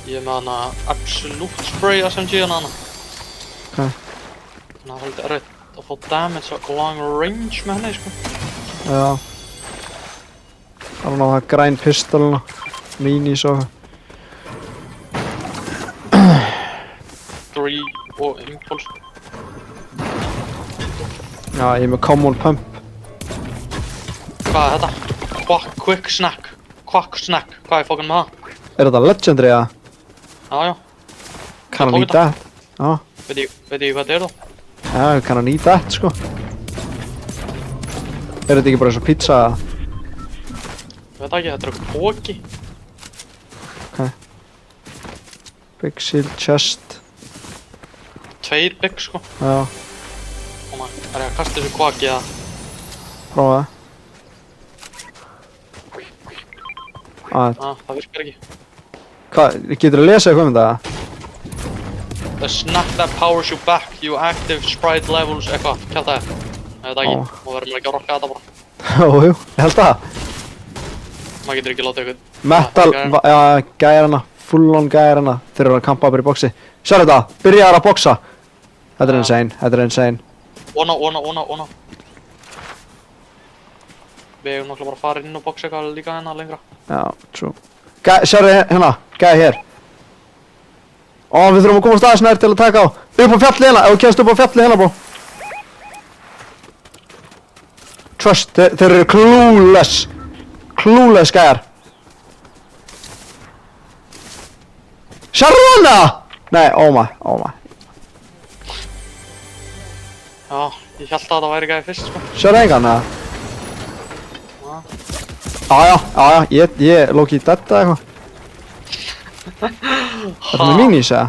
Ég er með hana absolute spray SMG hana. Ok. Þannig að það er haldið erfitt að fá damage á long range með henni sko. Já. Það er náttúrulega græn pistolina. Minis og... 3 og impulse. Já, ég er með common pump. Hvað er þetta? Quick snack. Quack snack. Hvað er fokkin með það? Er þetta legendary eða? Já. Kann hann nýta það? Já. Veit ég hvað þetta er þá? Já, kann hann nýta það sko. Er þetta ekki bara eins og pizza eða? Ég veit ekki, þetta er eitthvað póki. Ok. Big shield chest. 2 bygg sko. Já. Og Það að kasta þessu kvaki eða? Prófa það. Það virkar ekki. Hvað, getur að lesa eitthvað þetta? The snap that powers you back, you active sprite levels, eitthvað, kjátt það. Ég veit ekki, þá verður maður ekki að rocka þetta bara. Jú, ég held það. Maður getur ekki látið eitthvað. Metal, gæjarana, full-on gæjarana, þeir eru að kampa bara í boxi. Sér þetta, byrjaðar að boxa. Þetta er insane. Ona. Við hefum náttúrulega bara að fara inn og boxa eitthvað líka hérna lengra. Já, true. Sér hérna, gæja hér. Við þurfum að komast aðeins nær til að taka á. Upp á fjallið hérna, ef þú kemst upp á fjallið hérna, bro. Trust, þeir eru clueless. Clueless gæjar. Sérðu hana? Nei, oh my. Já, ég held að það væri gæði fyrst, sko. Sérðu engan, eða? Já, ég lók í þetta eitthvað. Þetta með minis, eða?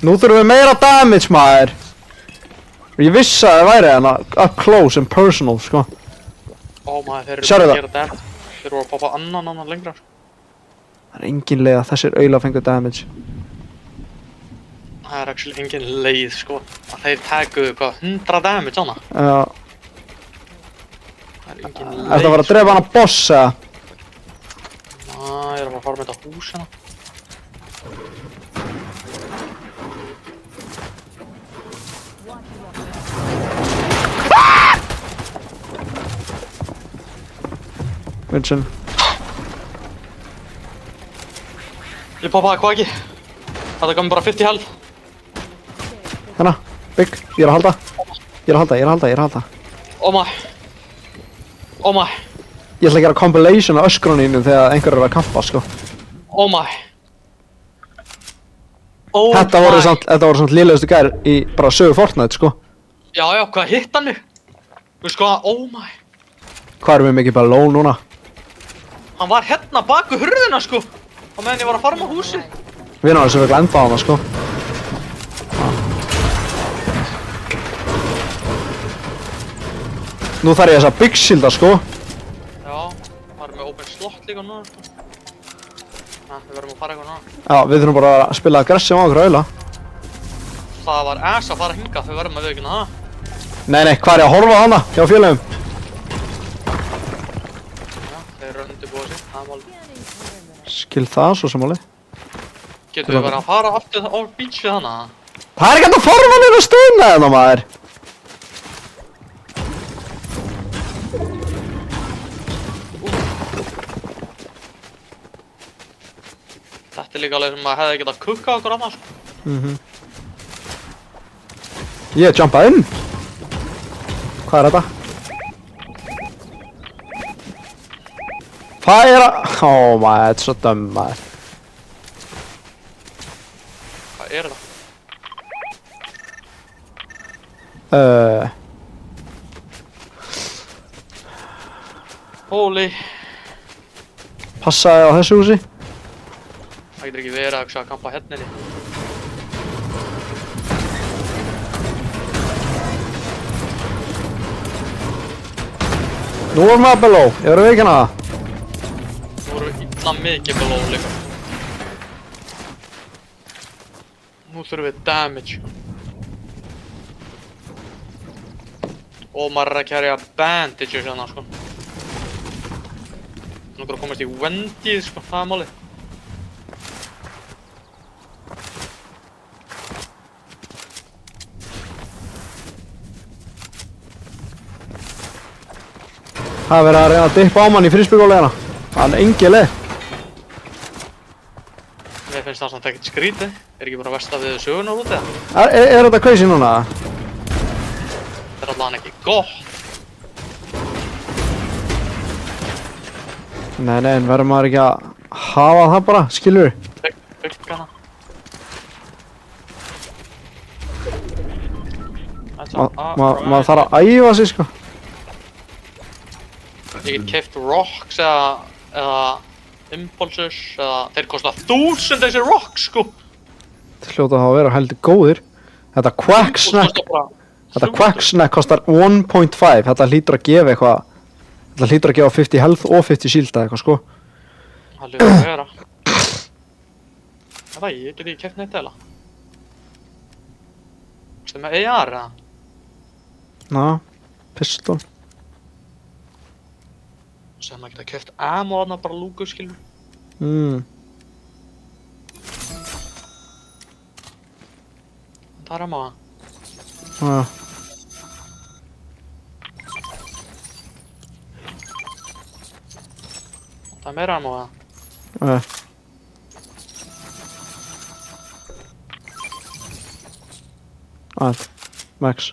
Nú þurfum við meira damage, maður. Ég vissi að það væri hana up close and personal, sko. Maður, þeir eru Sérðu bara að það? gera damage. Þeir eru að poppa annan lengra, sko. Það er engin leið að þessir auðla fengur damage. Það er actually engin leið, sko. Að þeir tagu, 100 damage hana. Já. Það er engin leið. Ertu að fara að drepa hana boss, eða? Ég er að fara með þetta hús hérna. Vincent. Ég poppaði kvaki. Þetta gaf mér bara 50 health. Hérna, bygg, ég er að halda. Ég er að halda. Oh my. Ég ætla að gera compilation af öskruninu þegar einhver eru að kampa, sko. Oh my. Þetta voru samt lélegustu gær í bara sögu Fortnite, sko. Já, hvað hitt hann mig? Þú sko, oh my. Hvað erum við mikið bara low núna? Hann var hérna baku hurðina, sko. Á meðan ég var að farma húsi. Við erum alveg enda á hana, sko. Nú þarf ég þessa big shielda, sko. Já, það er með open slot líka núna, sko. Við verðum að fara eitthvað núna. Já, við þurfum bara að spila aggressive á okkur auðla. Það var ass að fara hingað, við verðum að viðurkenna það. Nei, hvað er ég að horfa á hana hjá félögum? Já, þeir eru að undirbúa sig, það er málið. Skil það svo sem alveg. Getum við verið að fara aftur á beach við hana? Það er ekki hægt að forma niður að stöðna hérna, maður. Þetta er líka alveg sem maður hefði getað kukkað okkur annars, sko. Ég jumpað inn. Hvað er þetta? Hvað er að... maður, þetta er svo dömm, maður. Hvað er þetta? Holy. Passaði á þessu húsi. Það getur ekki verið að kampa henninni. Nú erum við below, ég verður að viðurkenna það. Nú vorum við illa mikið below líka. Nú þurfum við damage. Og maður er að carrya bandages hérna, sko. Nú þurfum að komast í Wendy's, sko, það er málið. Það er verið að reyna að dippa á mann í frisbeególegina. Það er engi leið. Mér finnst það samt ekkert skrítið. Er ekki bara verst að við sögunar út eða? Er þetta crazy núna? Það er allavega ekki gott. Nei, en verður maður ekki að hafa það bara, skilur við? Bygg hana. Maður þarf að æfa sig, sko. Ég get keypt rocks eða Impulsus, eða þeir kosta 1000 þessi rock, sko. Þetta hljóta að vera heldur góðir. Þetta Quack Snack, þetta Quack Snack kostar 1.5. Þetta hlýtur að gefa eitthvað. Þetta hlýtur að gefa 50 health og 50 shield eða eitthvað, sko. Það hljóta að vera. Það ég get ekki keft neitt eða. Varstu með AR, eða? Ná, pistol. Sem að geta keft ammo þarna bara lúku, skilur. Það er ammo, Já. það er meira ammo, eða? Max.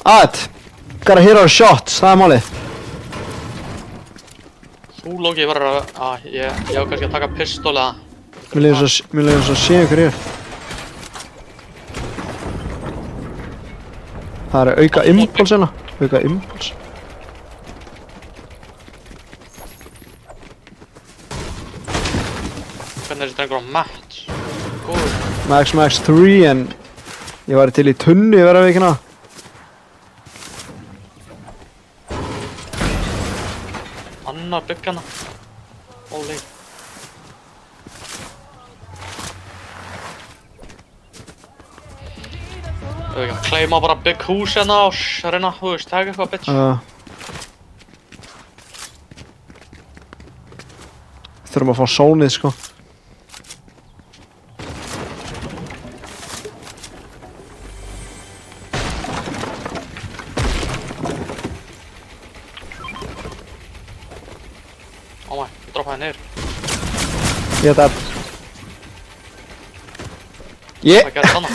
Gotta hit our shots, það er málið. Þú Loki verður að, ég á kannski að taka pistol eða. Mér leiðir svo að sé ykkur hér. Það er auka impuls hérna. Auka impuls. Hvernig er þessi drengur á match? Góður. Max 3 en ég væri til í tunni í vera vikina. Annar byggjana. Holy. Við ekki að claima bara big hús hérna og reyna, þú veist, taka eitthvað bitch. Þurfum að fá sónið, sko. Ég droppaði niður. Ég það. Það gerði þannig.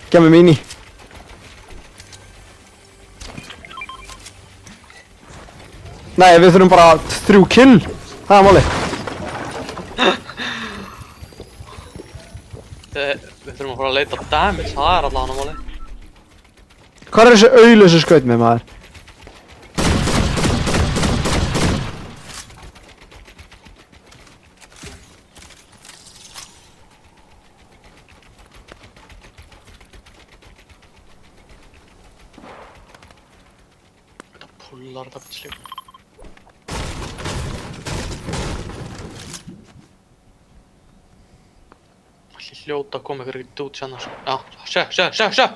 Gef mér mini. Nei, við þurfum bara 3 kill. Það er málið. Við þurfum að fara að leita damage, það er allavega málið. Hvað er þessi auðlösu skaut með maður? Þetta pullar þetta bitch líka. Ætli hljóta að koma ykkur ekki dút sérna. Já, sjö!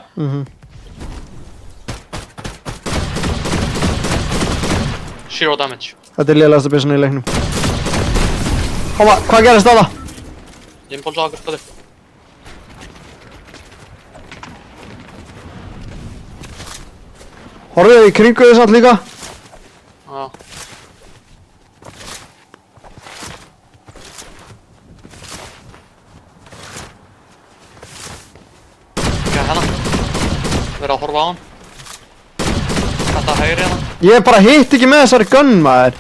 Zero damage. Þetta er lélegasta byssan í leiknum. Koma, hvað gerist á það? Ég impulsa okkur, hvað þið? Horfið í kringu þess allt líka. Já. Ok, hérna. Verið að horfa á hann. Þetta hægri hérna. Ég bara hitt ekki með þessari gunn, maður.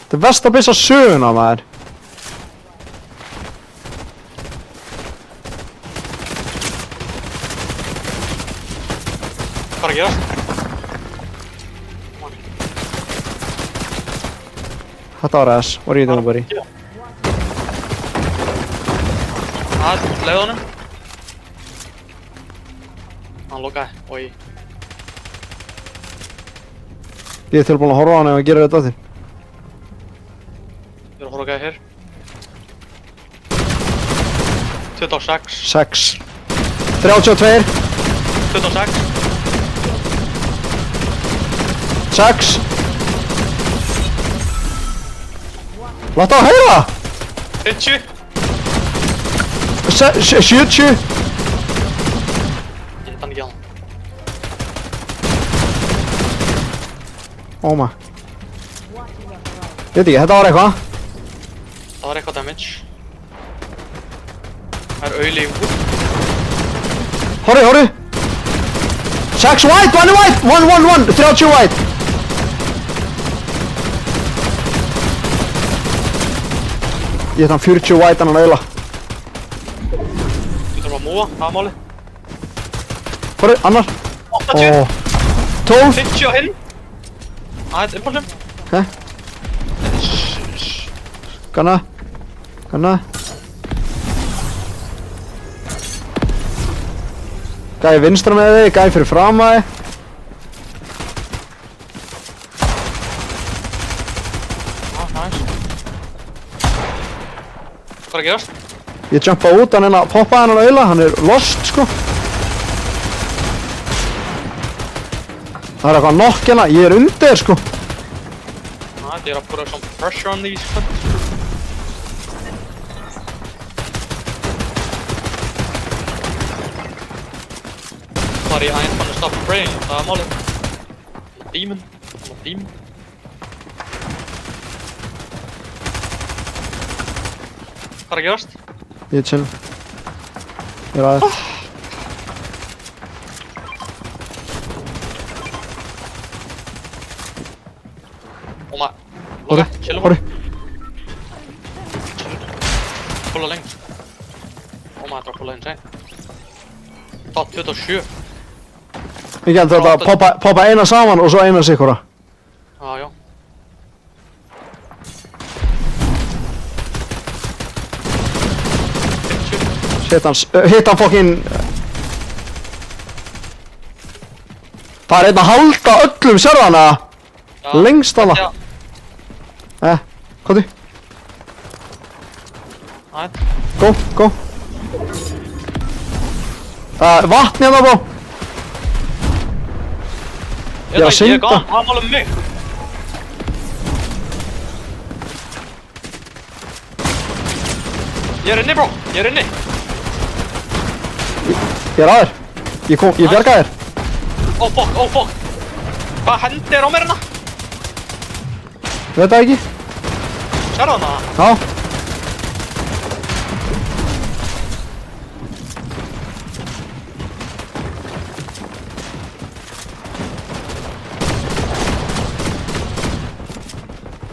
Þetta er versta byssa söguna, maður. Hvað er að gerast? Þetta var ass. What are you doing, buddy? Það, leið honum. Hann lokaði, oi. Ég er tilbúin að horfa á hann ef að gera þetta aftur. Við erum að horfa hér. 26. 6. 32. 26. 6. Láta á heyra! 50. 70. Ég hitt hann ekki á hann. Óma. Ég veit ekki, þetta var eitthvað. Það var eitthvað damage. Það er auðli í wood. Horri! 6 white, 1 white! 1, 30 white! Ég þann 40 white hann að auðla. Við þurfum að múa, það er málið. Forri, annar. 80. 12. 50 á hinn. Aðeins impulsum. Ok. Ganna. Ganna. Gæði vinstra með þig, gæði fyrir fram að þig. Nice. Hvað er að gerast? Ég jumpa út, hann poppaði hann á auðla, hann lost sko. Það eitthvað nokk hérna, ég undir sko. Ég að put some pressure on these cuts. Sorry, I ain't gonna stop praying. I'm all in. I'm a demon. I'm a demon. Hvað er að gerast? Ég chill. Ég aðeins. Oh my. Horri, Chillum. horri. Fulla lengt. Oh my, það er fulla insane. Það 27. Ég held þetta poppa eina saman og svo eina sikkura. Já. Hitt hann fokkin. Það er einn að halda öllum sérðana. Lengst hana. Komdu. Nætt. Go. Vatn hérna bó. Ég er að synda. Ég er gone, hann alveg mig. Ég er inni, bro. Ég er inni. Ég er að þér. Ég bjarga þér. Oh fuck. Hvað hendi á mér hérna? Veit það ekki? Sérðu hana? Já.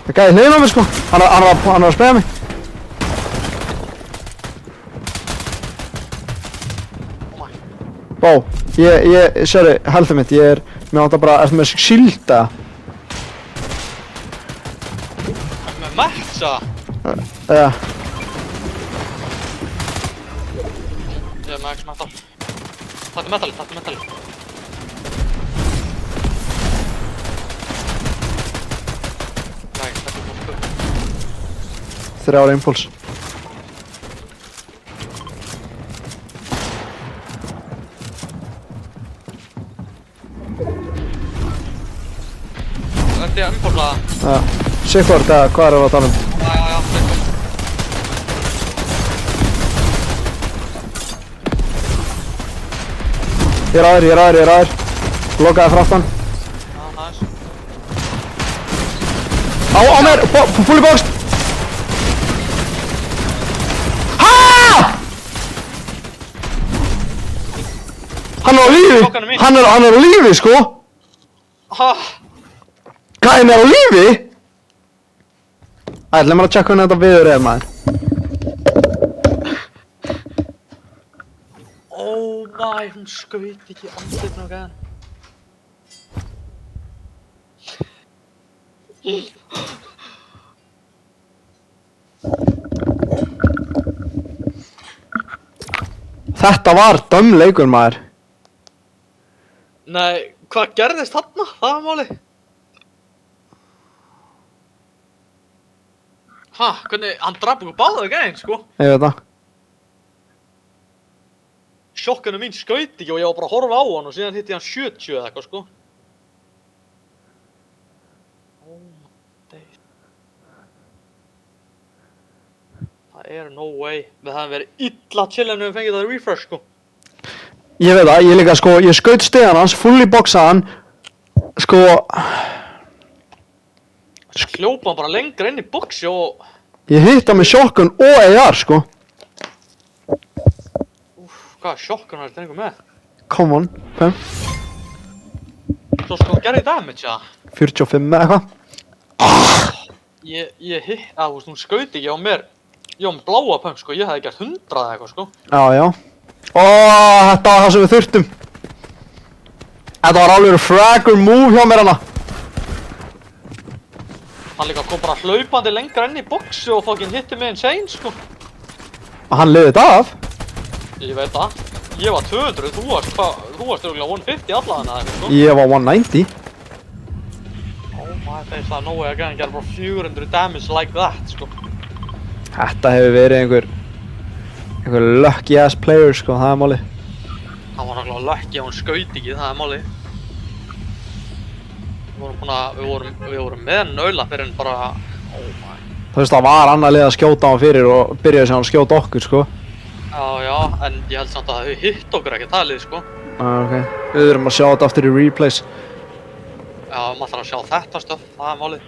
Það gæði hliðin á mér sko. Hann var að spega mig. Oh my. Bó, sorry, healthið mitt, mér átt að bara, ertu með skilda? Með matcha? Já. Ég er með ekki metal. Taktu metalið. Nei, þetta er búin. 3 ára impuls. Þetta er impulsa. Já. Sikkvort, hvað er það að tala um? Já, sikkvort. Ég er að þér. Lokaði fráttan. Já, nice. Á mér! Fully boxed! Hann er á lífi! Hann er á lífi, sko! Gæðin er á lífi? Ætla mér að tjekka hvernig þetta viður er, maður. Oh my, hún skaut ekki andlitinu á gæðan. Þetta var dömleikur, maður. Nei, hvað gerðist þarna? Það var málið. Hvernig, hann draf okkur báða gæðin, sko. Ég veit það. Sjokkanu mín skaut ekki og ég var bara að horfa á hann og síðan hitti hann 70 eða eitthvað, sko. Oh my days. Það er no way. Við hefum verið illa chill en við fengið það refresh, sko. Ég veit það, ég líka, sko, ég skaut stigan hans, fully boxaði hann, sko... Það hljópa hann bara lengra inn í boxi og... Ég hitt hann með shotgun og AR, sko. Hvað shotgun var þetta einhver með? Come on, 5. Svo sko gerði damage, já. 45 með eitthvað. Ég hitt, þú veist, hún skaut ekki á mér. Ég var með bláa pump, sko, ég hefði gert 100 eða eitthvað, sko. Já. Ó, þetta var það sem við þurftum. Þetta var alveg fraggur move hjá mér hana. Hann líka kom bara hlaupandi lengra inn í boxi og fucking hitti mig insane, sko. Hann liði þetta af. Ég veit það. Ég var 200, þú varst örugglega 150 allavega eða eitthvað, sko. Ég var 190. Oh my days, það er nógu að gera bara 400 damage like that, sko. Þetta hefur verið einhver lucky ass player, sko, það er málið. Hann var náttúrulega lucky að hún skaut ekki, það er málið. Við vorum með naula fyrir en bara, oh my. Þú veist, það var annað lið að skjóta hann fyrir og byrjaði sem hann að skjóta okkur, sko. Já, en ég held samt að þau hitt okkur ekki talið, sko. Ok. Við þurfum að sjá þetta aftur í replays. Já, maður þarf að sjá þetta stöf, það er málið.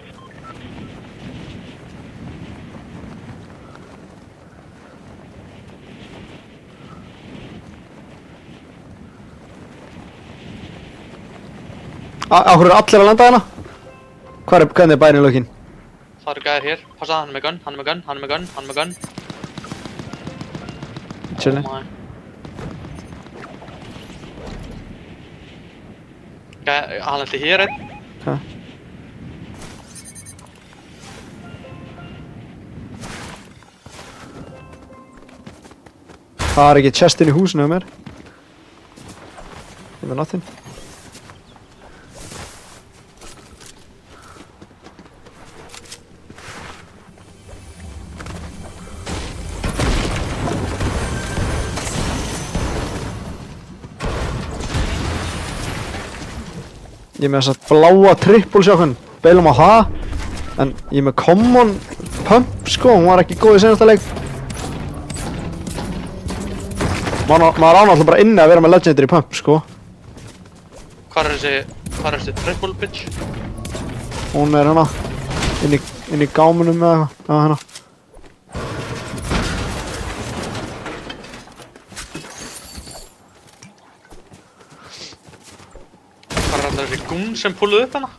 Áhverju eru allir að landa hérna? Hvernig er bærin lökin? Það eru gæðir hér, passa, hann er með gun, hann er með gun, hann er með gun, hann er með gun. Chilli. Oh my. Hann lendi hér einn. Okay. Það er ekki chestin í húsinu á mér. Ég með nothing. Ég er með þess að bláa trippulsjókun, beilum á það. En ég er með common pump, sko, hún var ekki góð í seinasta leik. Maður ánáttúrulega bara inni að vera með legendary pump, sko. Hvar er þessi triple bitch? Hún er hérna, inn í gámunum eða eitthvað, já hérna. Hvar er alltaf þessi gun sem púluð upp hérna?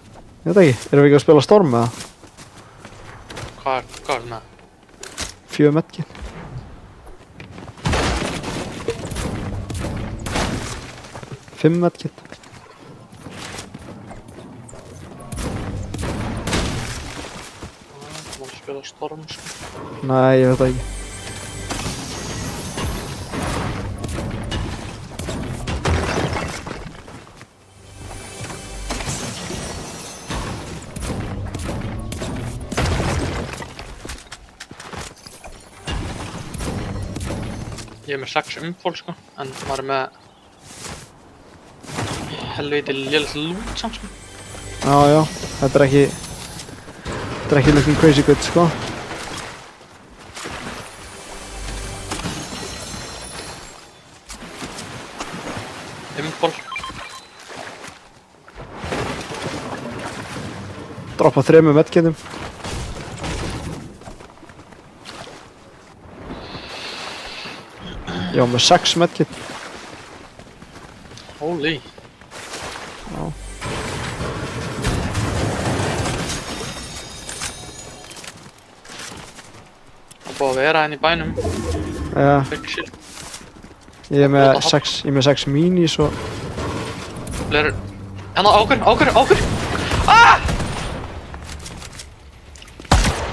Ég veit ekki, erum við ekki að spila Storm eða? Hvað er með? 4 medkit. Fimm medkit. Það má spila Storm, sko. Nei, ég veit það ekki. Ég er með 6 umfól, sko, en maður er með helviti lélegt loot samt, sko. Já, þetta er ekki looking crazy good, sko. Umfól. Droppa 3 medkitum. Ég var með 6 medkit. Holy. Já. Það er búið að vera henni í bænum. Já. Big shit. Ég er með 6 minis og... Fleiri... Hérna, ákur! Ah!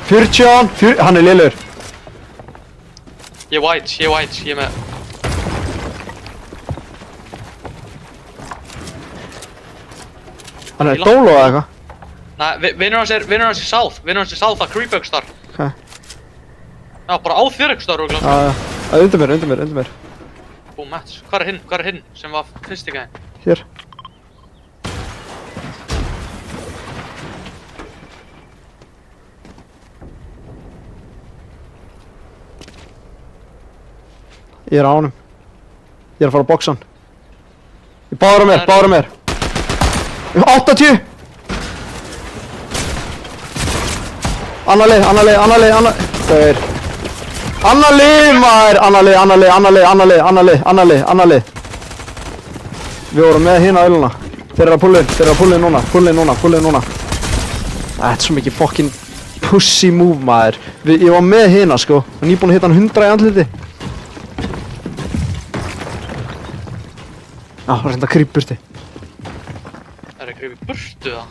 40, hann er lélegur. Ég er white, ég er með... Hann er dólo eða eitthvað? Nei, vinnur hans í south að creepauks þar. Ok. Já, bara á þér auks þar, Já. Undir mér. Búm, Mats. Hvað er hinn sem var fyrst í gæðin? Hér. Ég er á honum. Ég er að fara að boxa hann. Báður á mér. 80! Annar lið. Þeir. Annar lið. Við vorum með hérna öluna. Þeir eru að pulla inn núna. Þetta er svo mikið fucking pussy move, maður. Ég var með hérna, sko. Og nýbúinn að hitta hann 100 í andliti. Já, það var reynda creepurti. grípa í burtu það.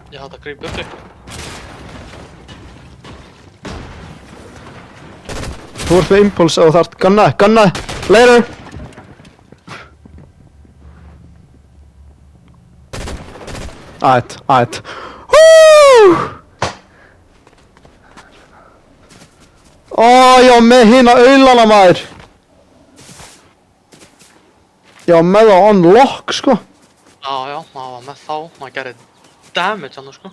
Ég hætti að grípa burtu. Þú ert með impuls ef þú þarft. Gunna, later! Ætt. Húúúú! Ég var með hina aulana maður. Ég var með það on lock sko. Já, maður var með þá, maður gerði damage hann sko.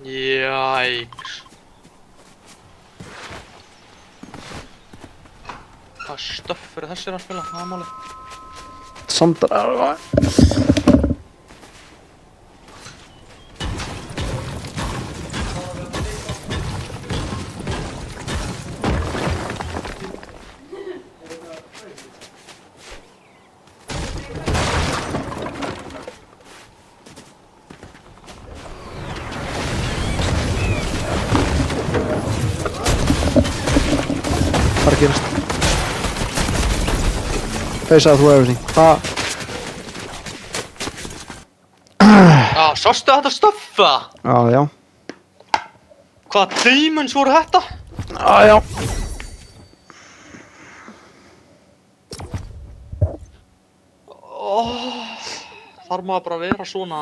Jæks. Hvað stöff eru þessir að spila? Það er málið. Sandar. Hvað er að gerast? Face out through everything. Hvað? Já, sástu þetta stöffa? Já. Hvaða demons voru þetta? Já. Þarf maður bara að vera svona.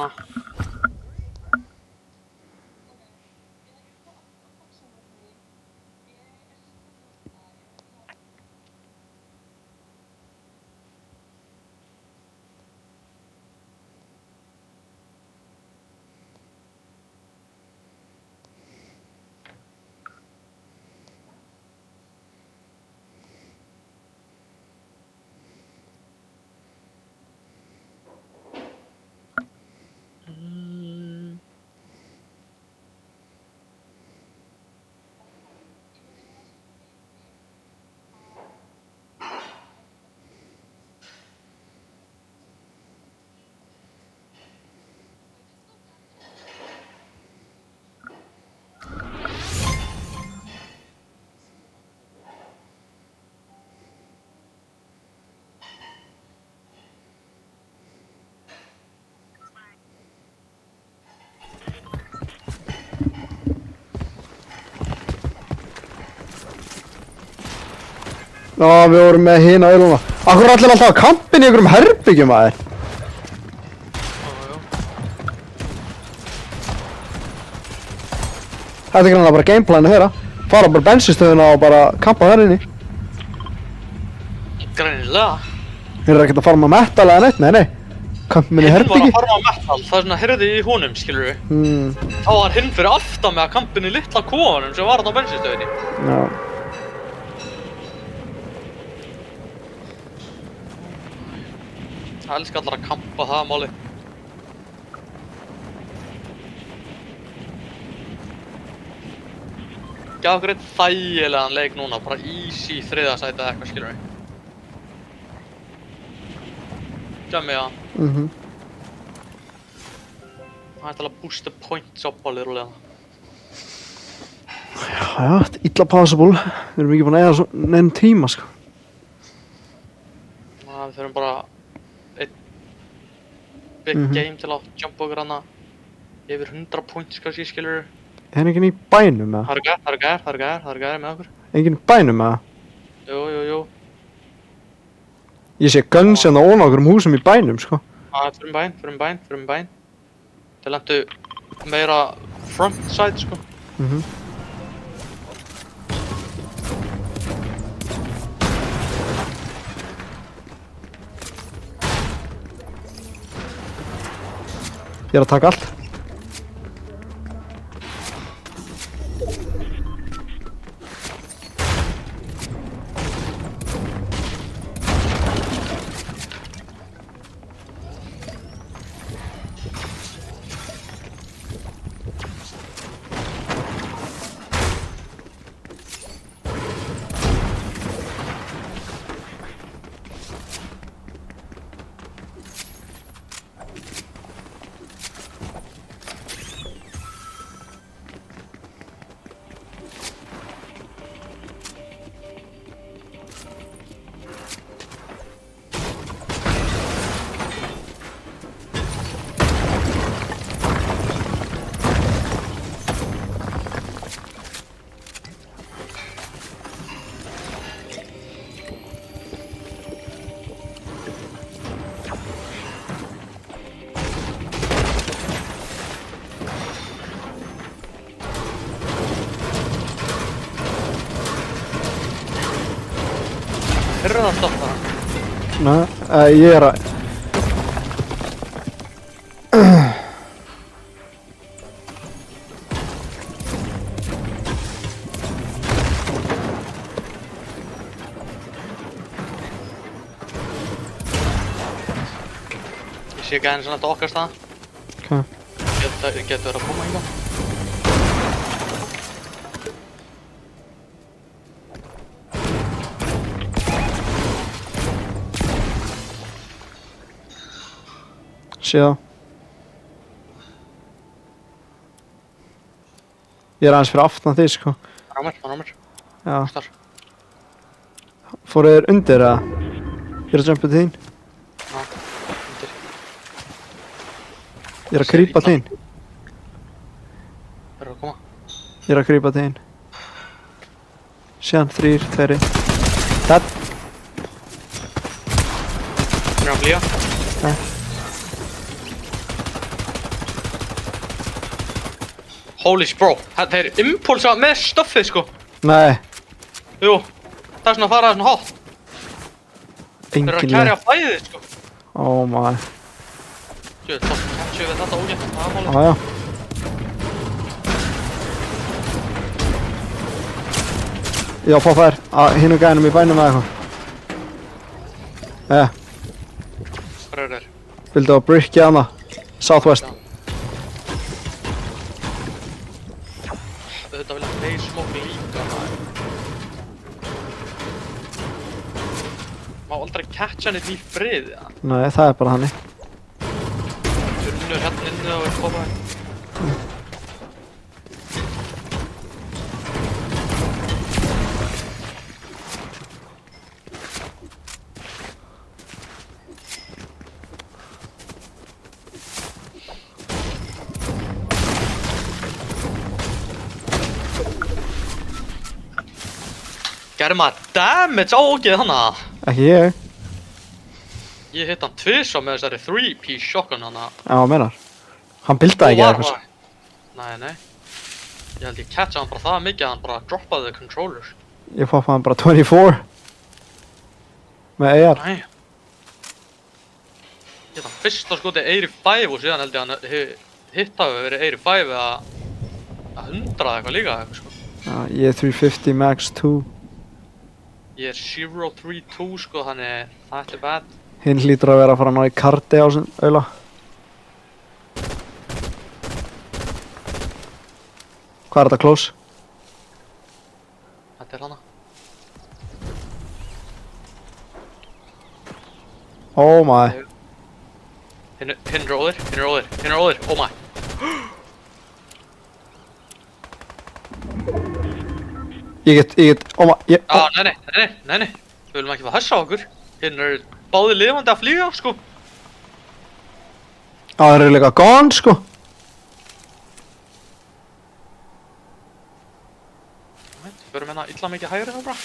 Já, við vorum með hina aulana. Akkur allir alltaf að kampin í einhverjum herbyggjum maður. Þetta er greinlega bara gameplanið þeirra. Fara bara bensinstöðuna og bara kampa þar inni. Greinilega. Þeir eru ekkert að farma metal eða neitt, nei. Kampin í Hinn var herbyggi. að farma metal, það er svona heyrði í honum, skilur við. Þá var hinn fyrir aftan með að kampin í litla kofanum sem var þarna á bensinstöðinni. Já. Það elskar allar að kampa það máli. Gaf okkur einn þægilegan leik núna, bara easy þriðja sæti eða eitthvað, skilur við. Gjammi það. Það er til að boosta points upp alveg rúlega. Já, illa possible. Við erum ekki búin að eiga neinn tíma, sko. Við þurfum bara einn big game til að jumpa okkur hana yfir 100 points, kannski, skilur við. Er enginn í bænum, eða? Það er gæðir með okkur. Enginn í bænum, eða? Jú. Ég sé guns hérna ón á okkur húsum í bænum, sko. Fyrir bæn. Þeir lentu meira front side, sko. Ég er að taka allt. Er það að stoppa það? Nei, ég er að... Ég sé ekki aðeins svona þetta okkar staða. Ok. Getur verið að koma í það. Sé það. Ég er aðeins fyrir aftan þig, sko. Hann á mér. Já. Star. Fóru þér undir eða? Ég er að jumpa til þín. Já, undir. Ég er að grípa til þín. Verður að koma. Ég er að grípa til þín. Síðan 3, 2. Það. Hann er að flýja. Nei. Holy bro, þeir impulsa með stuffið sko. Nei. Jú, það er svona að fara svona hátt. Þeir eru að Engin kæra fæðið sko. Oh my. Sjöðu, þá catchum við þetta ógætt. Það er málið. Já. Já, fá þær að hinu gænum í bænum eða eitthvað. Hvað er þeir? Vildu að brickja hana? Southwest. Þetta vilja þeir smóki líka maður. Má aldrei catcha neitt í friði það. Nei, það er bara þannig. Unnur hérna inni og er kopaði. Gerði maður damage á ógeð hana. Ekki ég. Ég hitt hann tvisvar með þessari 3-piece shotgun hana. Já, menar. Hann bildaði ekki eitthvað. Nei. Ég held ég catcha hann bara það mikið að hann bara droppaði controllers. Ég poppaði hann bara 24. Með AR. Nei. Ég hitt hann fyrsta skoti 85 og síðan held ég hann hitt hafi verið 85 að 100 eitthvað líka eitthvað sko. Já, ég er 350 max 2. Ég er 032 sko, þannig það er bad. Hinn hlýtur að vera að fara að ná í kardi á sin auðla. Hvað er þetta close? Þetta er hana. Oh my. Hinn róðir, oh my. Ég get, oh my, Nei. Við viljum ekki fara að hessa okkur. Hinn báðir lifandi að flýja, sko. Það eru líka gone, sko. Förum hérna illa mikið hægri þá bara.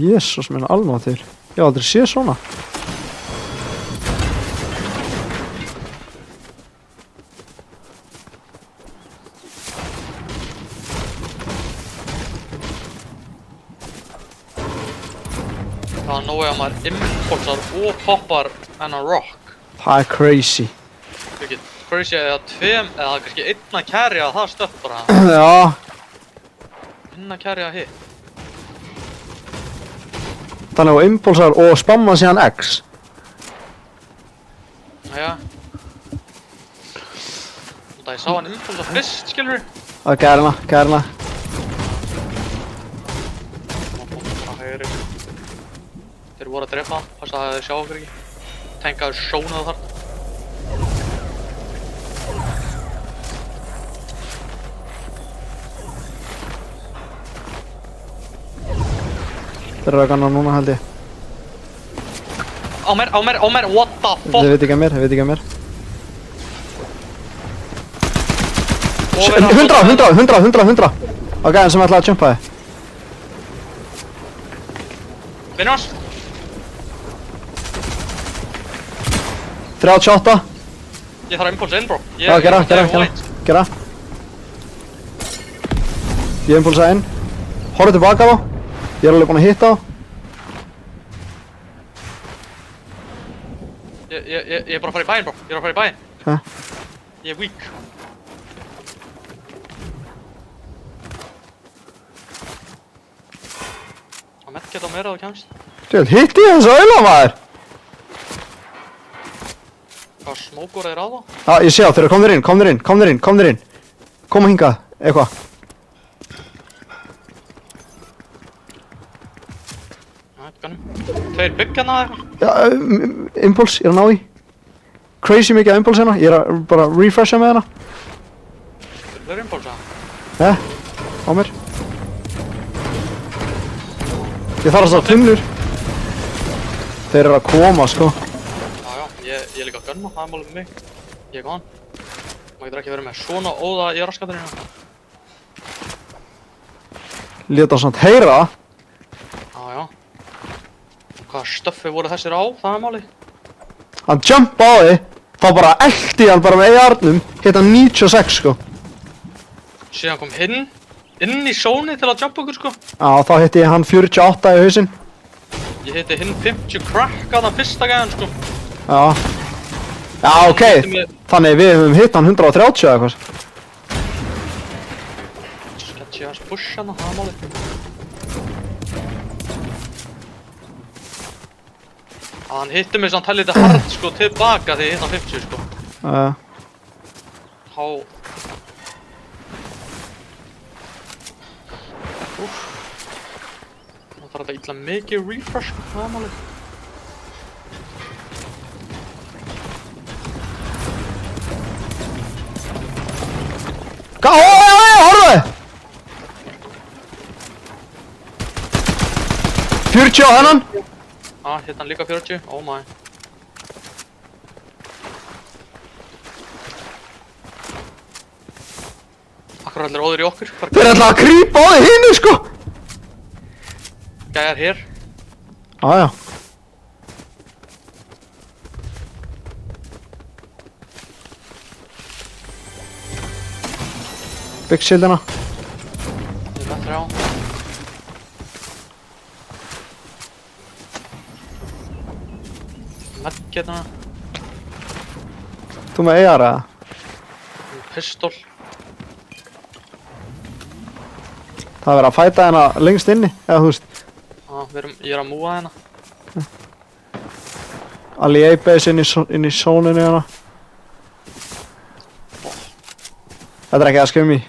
Jesús minna almáttur. Já, þetta sé svona. Það er nógu að maður impulsar og poppar hennar rock. Það er crazy. Við getum crazy eða tveim, eða kannski einn að carrya það stöpp bara. Já. Einn að carrya hitt. Þannig að impulsar og spamma síðan X. Jæja. Það ég sá hann impulsa fyrst, skilur við. Það kærna. Þeir voru að drepa hann, passa að þeir sjá okkur ekki. Tenkaður sjónaðu þar. Þeir eru að ganna núna held ég. Á mér, what the fuck? Þið veit ekki að mér. 100! Á gæðin sem ætlaði að jumpa þið. Vinnur hans! 38. Ég þarf að impulsa inn, bro. Já, gera. Ég impulsa inn. Horfðu tilbaka þá. Ég er alveg búinn að hitta þá. Ég er bara að fara í bæinn, bro. Hæ? Ég er weak. Það medgeta á mér að þú kemst. Hitti ég þessu auðla maður? Hvað smókur er á þá? Já, ég sé á þeir eru komnir inn. Koma hingað, eitthvað. Tveir byggjarna eða eitthvað? Já, impuls, ég er að ná í. Crazy mikið impuls hérna, ég er að bara refresha með hérna. Þeir eru impulsa? Á mér. Ég þarf að stá tunnur. Þeir eru að koma, sko. Já, ég er líka að gunna, það er málið með mig. Ég er góðan. Má getur ekki verið með svona óða í raskaturinn. Lét á samt heyra. Já. Hvaða stöffi voru þessir á, það er málið. Hann jumpa á þig, þá bara elti hann bara með AR-num, hitt hann 96 sko. Síðan kom inn í sóni til að jumpa okkur sko. Já, þá hitti hann 48 í hausinn. Ég hitti hinn 50 crack að það fyrsta gæðan sko. Já, ok, þannig við höfum hitt hann 130 eða eitthvað. Sketchy ass push hana, það er málið. Hann hitti mig samt helviti hard sko tilbaka þegar ég hitt hann 50 sko. Há... Nú þarf þetta illa mikið refresh sko, það er málið. Horfðu! 40 á hennan! Hitt hann líka 40, oh my. Akkur allir óður í okkur. Þeir ætla að krýpa á þig hinu sko! Gæjar hér. Já. Bygg shieldina. Ég er með 3. Medgetana. Þú með AR eða? Pistol. Það er verið að fæta hérna lengst inni, eða þú veist. Ég er að múa hérna. Ali A-base inn í sóninu hérna. Þetta er ekki að skjum í.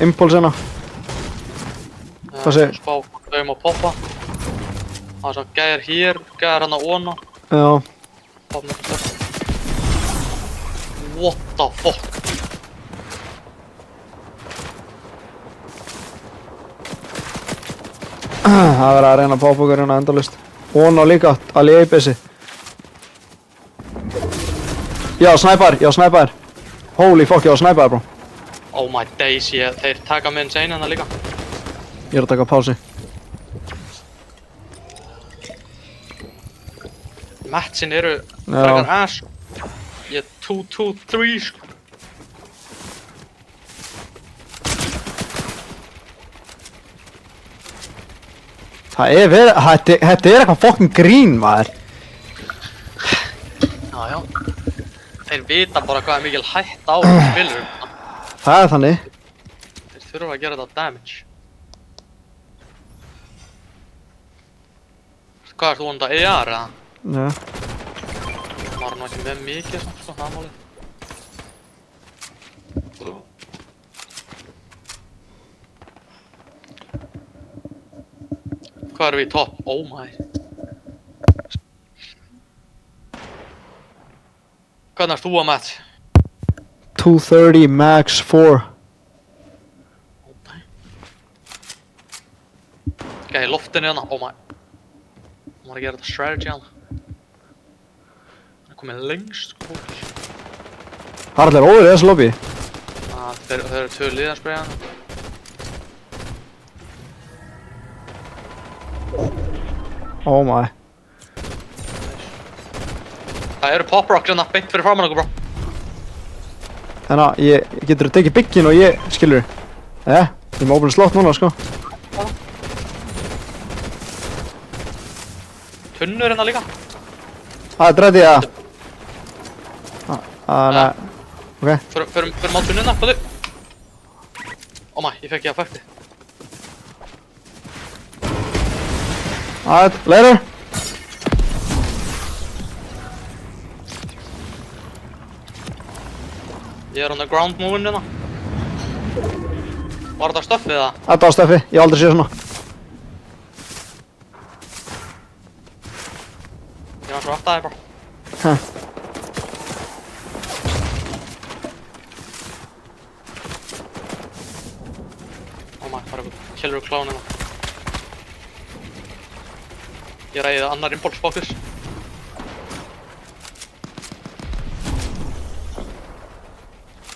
Impuls hérna. Hvað segir? Spá þau má poppa. Það er svona gæjar hér, gæjar hérna óna. Já. Poppa með þetta. What the fuck? Það er verið að reyna að poppa okkur hérna endalust. Óna líka, Ali A-base. Já, snæpar. Holy fuck, já, snæpar bro. Oh my days, þeir taka mig inn seinina líka. Ég er að taka pási. Matchin eru frekar ass. Ég er 2-2-3 sko. Þetta er eitthvað fucking grín maður. Já. Þeir vita bara hvað er mikil hætta á þessu spilurum. Það er þannig. Þeir þurfa að gera þetta damage. Hvað ert þú vonandi að AR eða? Já. Maður nú ekki með mikið svona, sko, það er málið. Hvað erum við í topp? Oh my. Hvernig ert þú að match? 230 max 4. Oh my. Gæði loftinu hérna, oh my. Maður að gera þetta strategy hérna. Það er komið lengst, sko, fólk. Það er allir óður í þessu lobby. Þeir eru 2 liðar spreyja hérna. Oh my. Það eru pop-rock hérna, beint fyrir framan okkur, bro. Þannig að ég getur að tekið byggin og ég, skilur. Ég er með óbúin slott núna, sko. Tunnur hérna líka. Það er drætti, ja. Nei. Ok. Förum á tunnuna, hvað þú? Oh my, ég fekk ég að fækti. Alright, later. Ég er on the ground movin' hérna. Var þetta stöffið eða? Þetta var Steffi, ég hef aldrei séð svona. Ég var svo aftur aðeins, bro. Oh my, það er eitthvað killur klán hérna. Ég ræði annar impulse focus.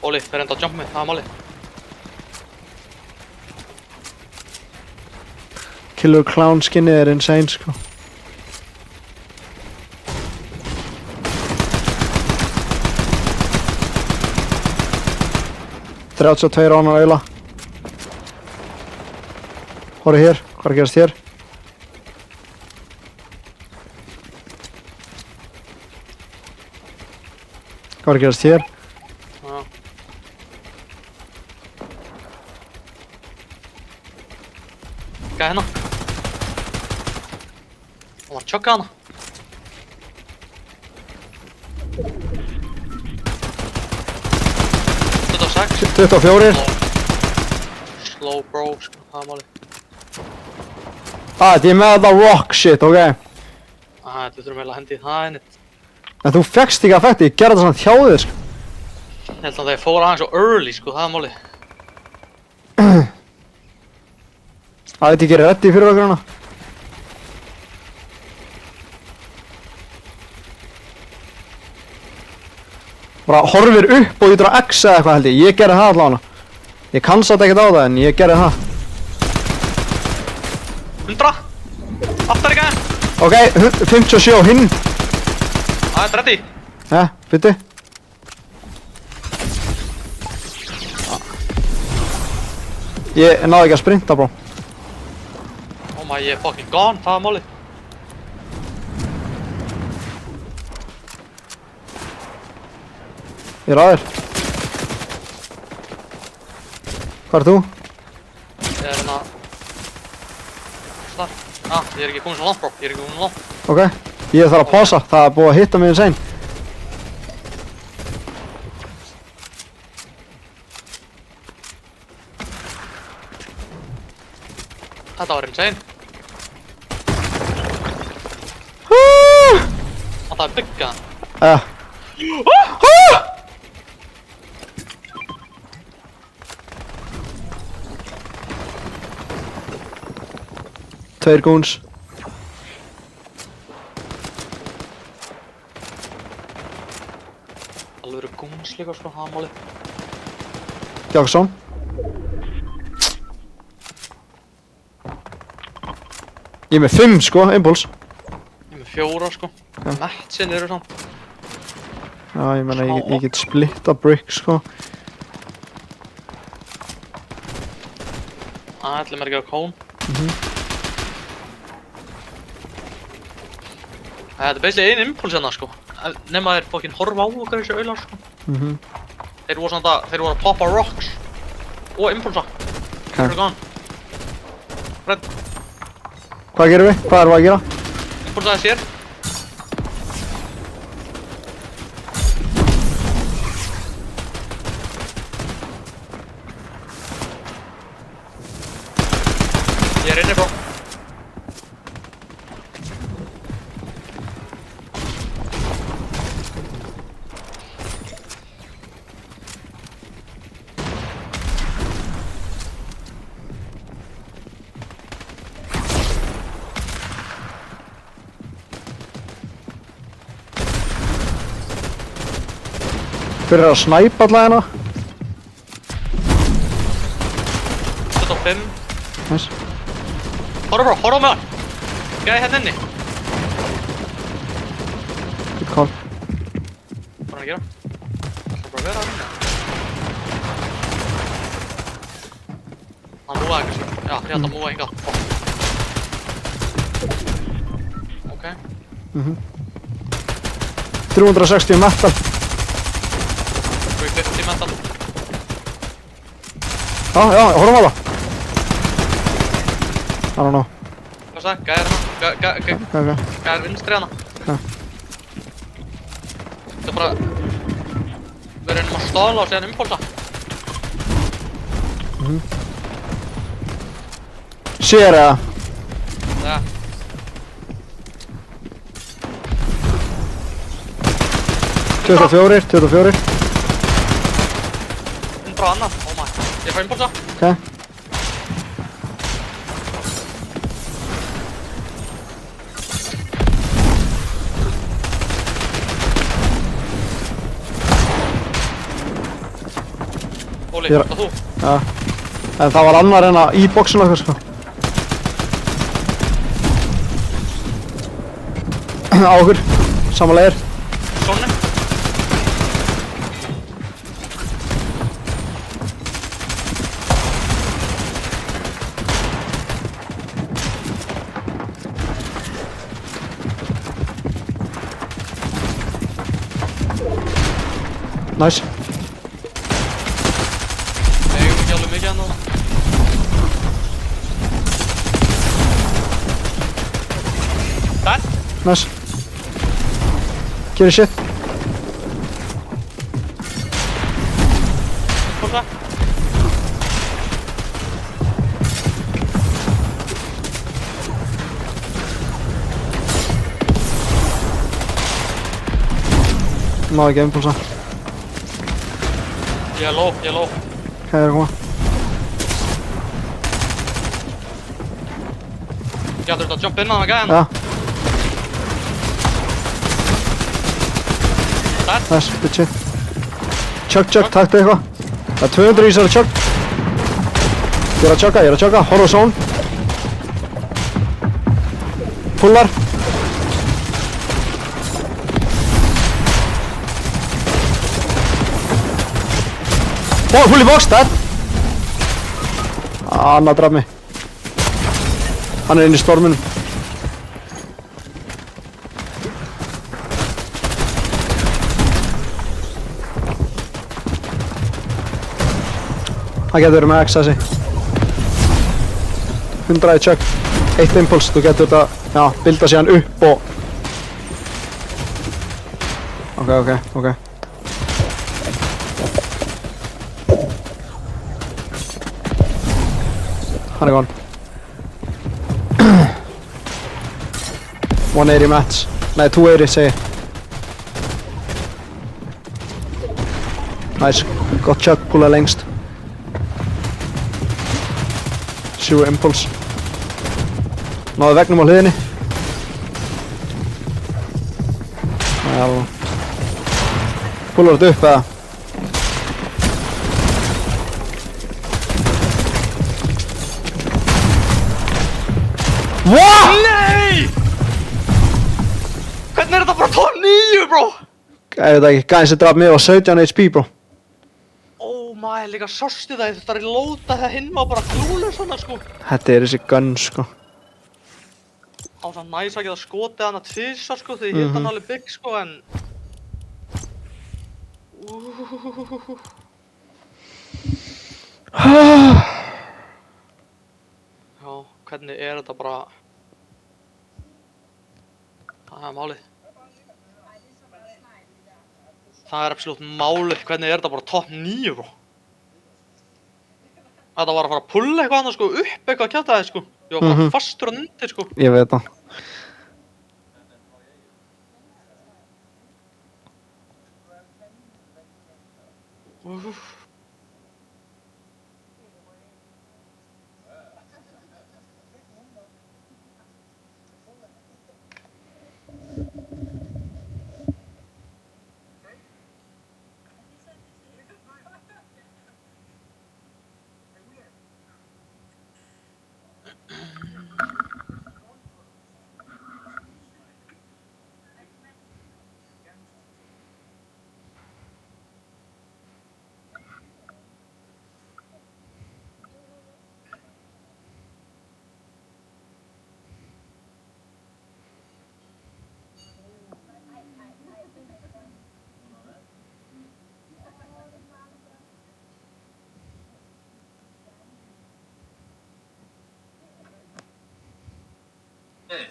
Óli, þeir enda að jump mig, það er málið. Killer Clown skinnið er insane, sko. Þrjátíu og tveir á annar auðla. Hvað er hér? Hvað er að gerast hér? Hvað er að gerast hér? Já. Hvað er hérna? Það var að tjögga hana. Þetta var 6. 24. Slow bro, sko, það er málið. Ég er með þetta rock shit, ok? Þetta þurfum eiginlega að hendi í það einnig. En þú fekkst ekki að fætti, ég gerði þetta svona þjáðið, sko. Ég held að þeir fóru aðeins svo early, sko, það er málið. Þetta ekki reddi fyrir okkur hana. Bara horfir upp og ítur á X eða eitthvað held ég. Ég gerði það allavega. Ég kann satt ekkert á það en ég gerði það. 100! Aftar ekki aðeins! Ok, 57 hinn. Það er ready! Bytti. Ég náði ekki að sprinta, bro. Oh my, ég er fucking gone, það er málið. Ég er aðeir. Hvað er þú? Ég er hérna... Þar. Ég er ekki komin svo langt, bro. Ég er ekki komin svo langt. Ok, ég þarf að pása. Það er búið að hitta mig insane. Þetta var insane. Það er byggja hann. Tveir goons. Alveg eru góns líka, sko, það er málið. Jackson. Ég er með 5, sko, impulse. Ég er með 4, sko. Matchin eru samt. Já, ég meina, ég get splitta brick, sko. Ætlum er ekki að kón. Þetta er basically einn impulse hérna, sko. nema þeir fokkin horfa á okkar þessi auðlar sko. Þeir voru að poppa rocks og impulsa. Þeir eru gone. Red. Hvað gerum við? Hvað erum við að gera? Impulsaði sér. Ég er inni, bro. Fyrir að snæpa alla hérna. 25. Nice. Horfa með það. Gæði hérna inni. Good call. Hvað er að gera? Það bara að vera hérna. Hann múaði ekki svo. Já, ég ætla að múa hingað. Ok. 360 metal. 50 metal. Já, horfum á það. I don't know. Hvað það? Gæði hérna. Gæði vinstri hérna. Það er bara... Við reynum að stóla og síðan impulsa. Sér eða? Já. Tvö og fjórir. 100 annað. Oh my. Ég fær impulsa. Ok. Óli, Ég er- það þú? Já. En það var annar en að í bóksinu okkar sko. Á okkur. Samanlegir. Sónni? Nice. Nei, ég ekki alveg mikið ennþá. Þar? Nice. Gerir shit. Impulsa? Náðu ekki að impulsa. Ég er low. Hvað er að koma? Ég þurfti að jump inn á það gæðan. Já. Þar? Nice, good shit. Chug, taktu eitthvað. Það er 200 í þessari chug. Ég er að chugga. Horfa zone. Pullar. Fully boxed, það. Anna draf mig. Hann er inn í storminum. Það getur verið með X þessi. 100 í chug. 1 impuls, þú getur þetta, já, bilda síðan upp og... Ok. Hann er gone. 180 mats. Nei, 280 segi ég. Nice, gott chug, púla lengst. 7 impuls. Náðu vegnum á hliðinni. Nei, alveg. Púlar þetta upp eða? What?! Nei! Hvernig er þetta bara 12-9, bro? Ég veit ekki, gæðin sem draf mig var 17 HP, bro. Oh my, líka sástu það, ég þurfti að reloada það hinn var bara glúlega svona, sko. Þetta er þessi gun, sko. Á svona næs að geta skotið hana tvisvar, sko, því ég hitt hann alveg bygg, sko, en... Já, hvernig er þetta bara... Það er málið. Það er absolutt málið, hvernig er þetta bara topp 9, bro. Þetta var að fara að pulla eitthvað annað, sko, upp eitthvað kjátaði, sko. Ég var bara fastur og undir, sko. Ég veit það.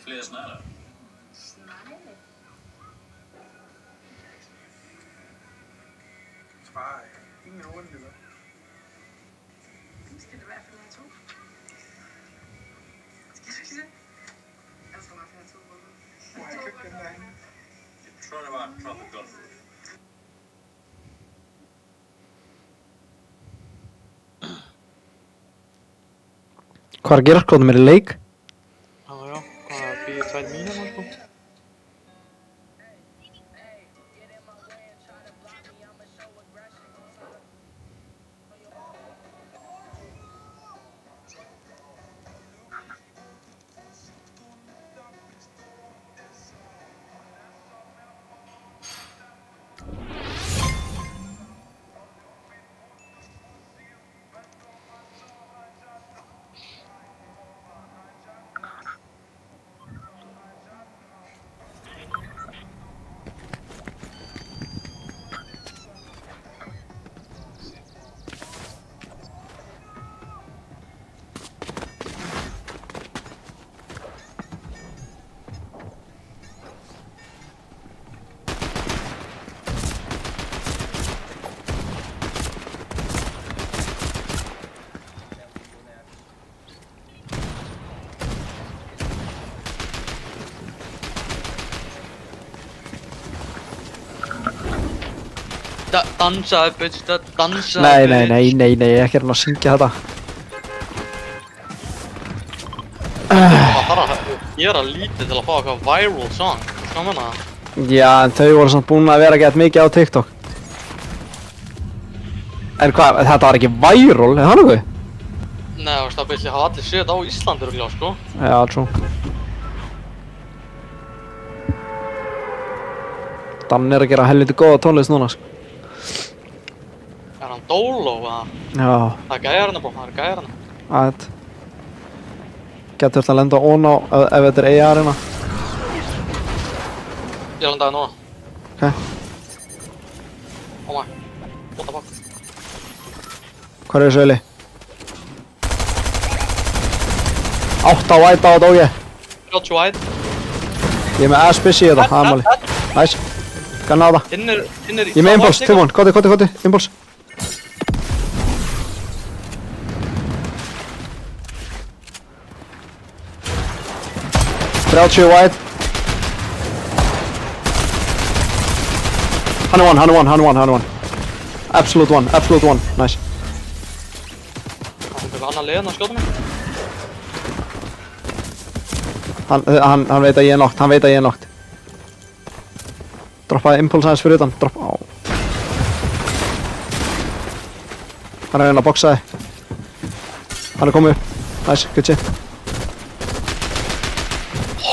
Fler snegle. Nej, ingen ordentligt. Skal det være for en 2? Skal du ikke det? Jeg tror bare for en 2 runder. Nej, jeg købte den derinde. Jeg tror, det var en tropical fruit. Hvað er að gera? Hvað er í leik? Já, hvað er býðið 2 mínútur, sko? Dansaði, bitch, dansaði. Nei, ekki er hann að syngja þetta. Það þarf að gera lítið til að fá eitthvað viral song. Hvað menna það? Já, en þau voru samt búin að vera gett mikið á TikTok. En hvað, þetta var ekki viral, er það nokkuð? Nei, þú veist, það byrja hafa allir séð þetta á Íslandi örugglega, sko. Já, trú. Dan er að gera helviti góða tónlist núna, sko. Er hann dóló, eða? Já, Það er gæjar hérna, bro, það er gæjar hérna. aðeins. Getur þetta að lenda ón á ef þetta er AR hérna. Ég landaði núna. Ok. Oh my. What the fuck? Hvað er þessu Eli? 8 white á þetta og ég. 30 wide. Ég er með ass-bissi í þetta, það er máli. Næs. Ganna á það. Hinn er... Ég er með impuls, Timon, koti, impuls. Thirty white. Hann er one. Absolute one, nice. Það er annar leiðin að skjóta mig. Hann veit að ég er nokt, Droppaði impuls aðeins fyrir utan, á. Hann er að reyna að boxa þig. Hann er komið upp, nice, good shit.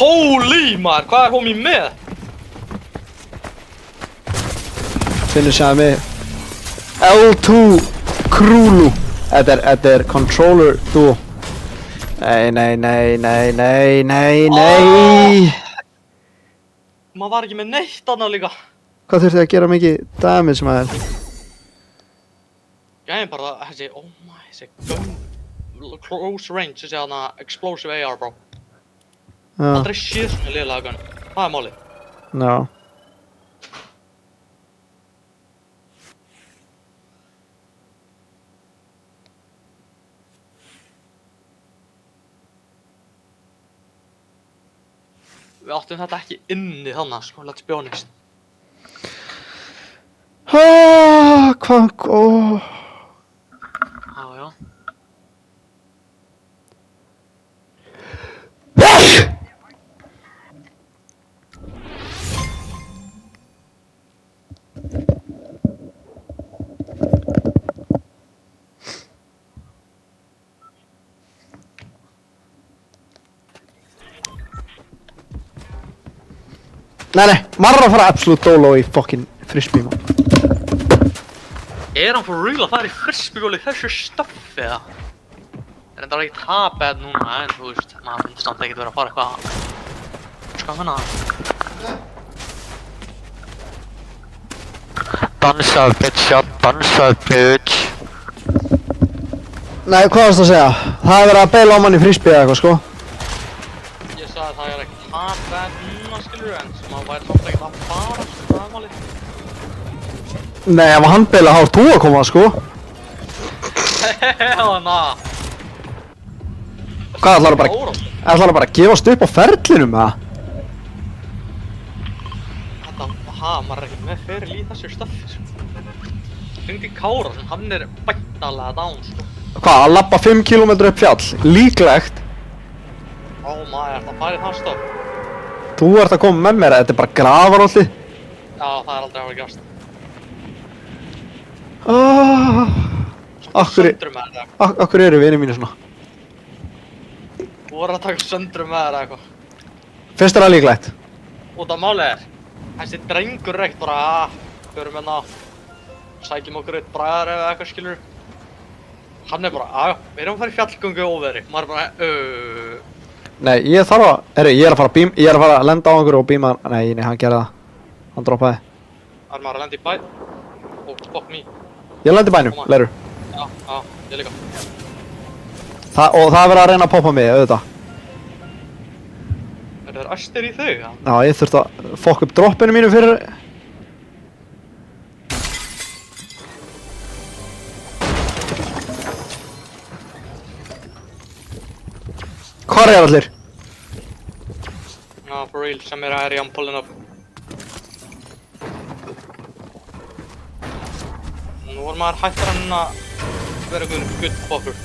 Holy maður, hvað er homie með? Finishaði mig. L2 Krulu. Þetta er controller duo. Nei. Maður var ekki með neitt annað líka. Hvað þurfti að gera mikið damage maður? Gæðin bara þessi, oh my, þessi gun, close range, þessi hana explosive AR, bro. Já. Aldrei séð svona lélega gun. Það er málið. Já. Við áttum þetta ekki inni þannig, sko, let's be honest. Hvað, Já, já. Nei, maður er að fara absolutt dolo í fucking frisbee, man. Er hann for real að fara í frisbeególi þessu stöffi, eða? Er þetta ekki það bad núna, en þú veist, maður finnst samt ekkert vera að fara eitthvað... Hvað finna það? Dansað, bitch. Nei, hvað varst að segja? Það er verið að beila á mann í frisbee eða eitthvað, sko. Ég sagði að það er ekki það bad núna, skilur, en sem maður væri samt ekkert að fara, sko, það er málið. Nei, ef hann beila þá ert þú að koma, sko. Hellna! Hvað, ætlarðu bara að gefast upp á ferlinum, eða? Maður er ekkert með feril í þessu stöffi, sko. Hringdi Kára sem hann er bættalega down, sko. Hvað, að labba 5 km upp fjall? Líklegt. Ó maður, það farið það stöff. Þú ert að koma með mér, þetta er bara gravarolli. Já, það er aldrei að vera gerst. Akkur eru vinið mínu svona? Þú voru að taka söndru með þér eða eitthvað. Finnst þér það líklegt? Út af málið er, þessi drengur er ekkert bara förum hérna, sækjum okkur eitt bræðar eða eitthvað, skilur. Hann er bara, við erum að fara í fjallgöngu óveðri. Maður er bara, Nei, ég þarf að, ég er að fara að lenda á einhverju og bíma, nei, hann gerði það. Hann droppaði. Það er maður að lenda í bæ. Oh, fuck me. Ég lendi í bænum, leirur. Já, ég líka. Og það er verið að reyna að poppa mig, auðvitað. Er það æstir í þig, já? Já, ég þurfti að fokk upp droppinu mínu fyrir... Hvar er allir? Já, for real, sem er að I'm pulling up. Nú var maður hættur hann að vera einhvern good popper.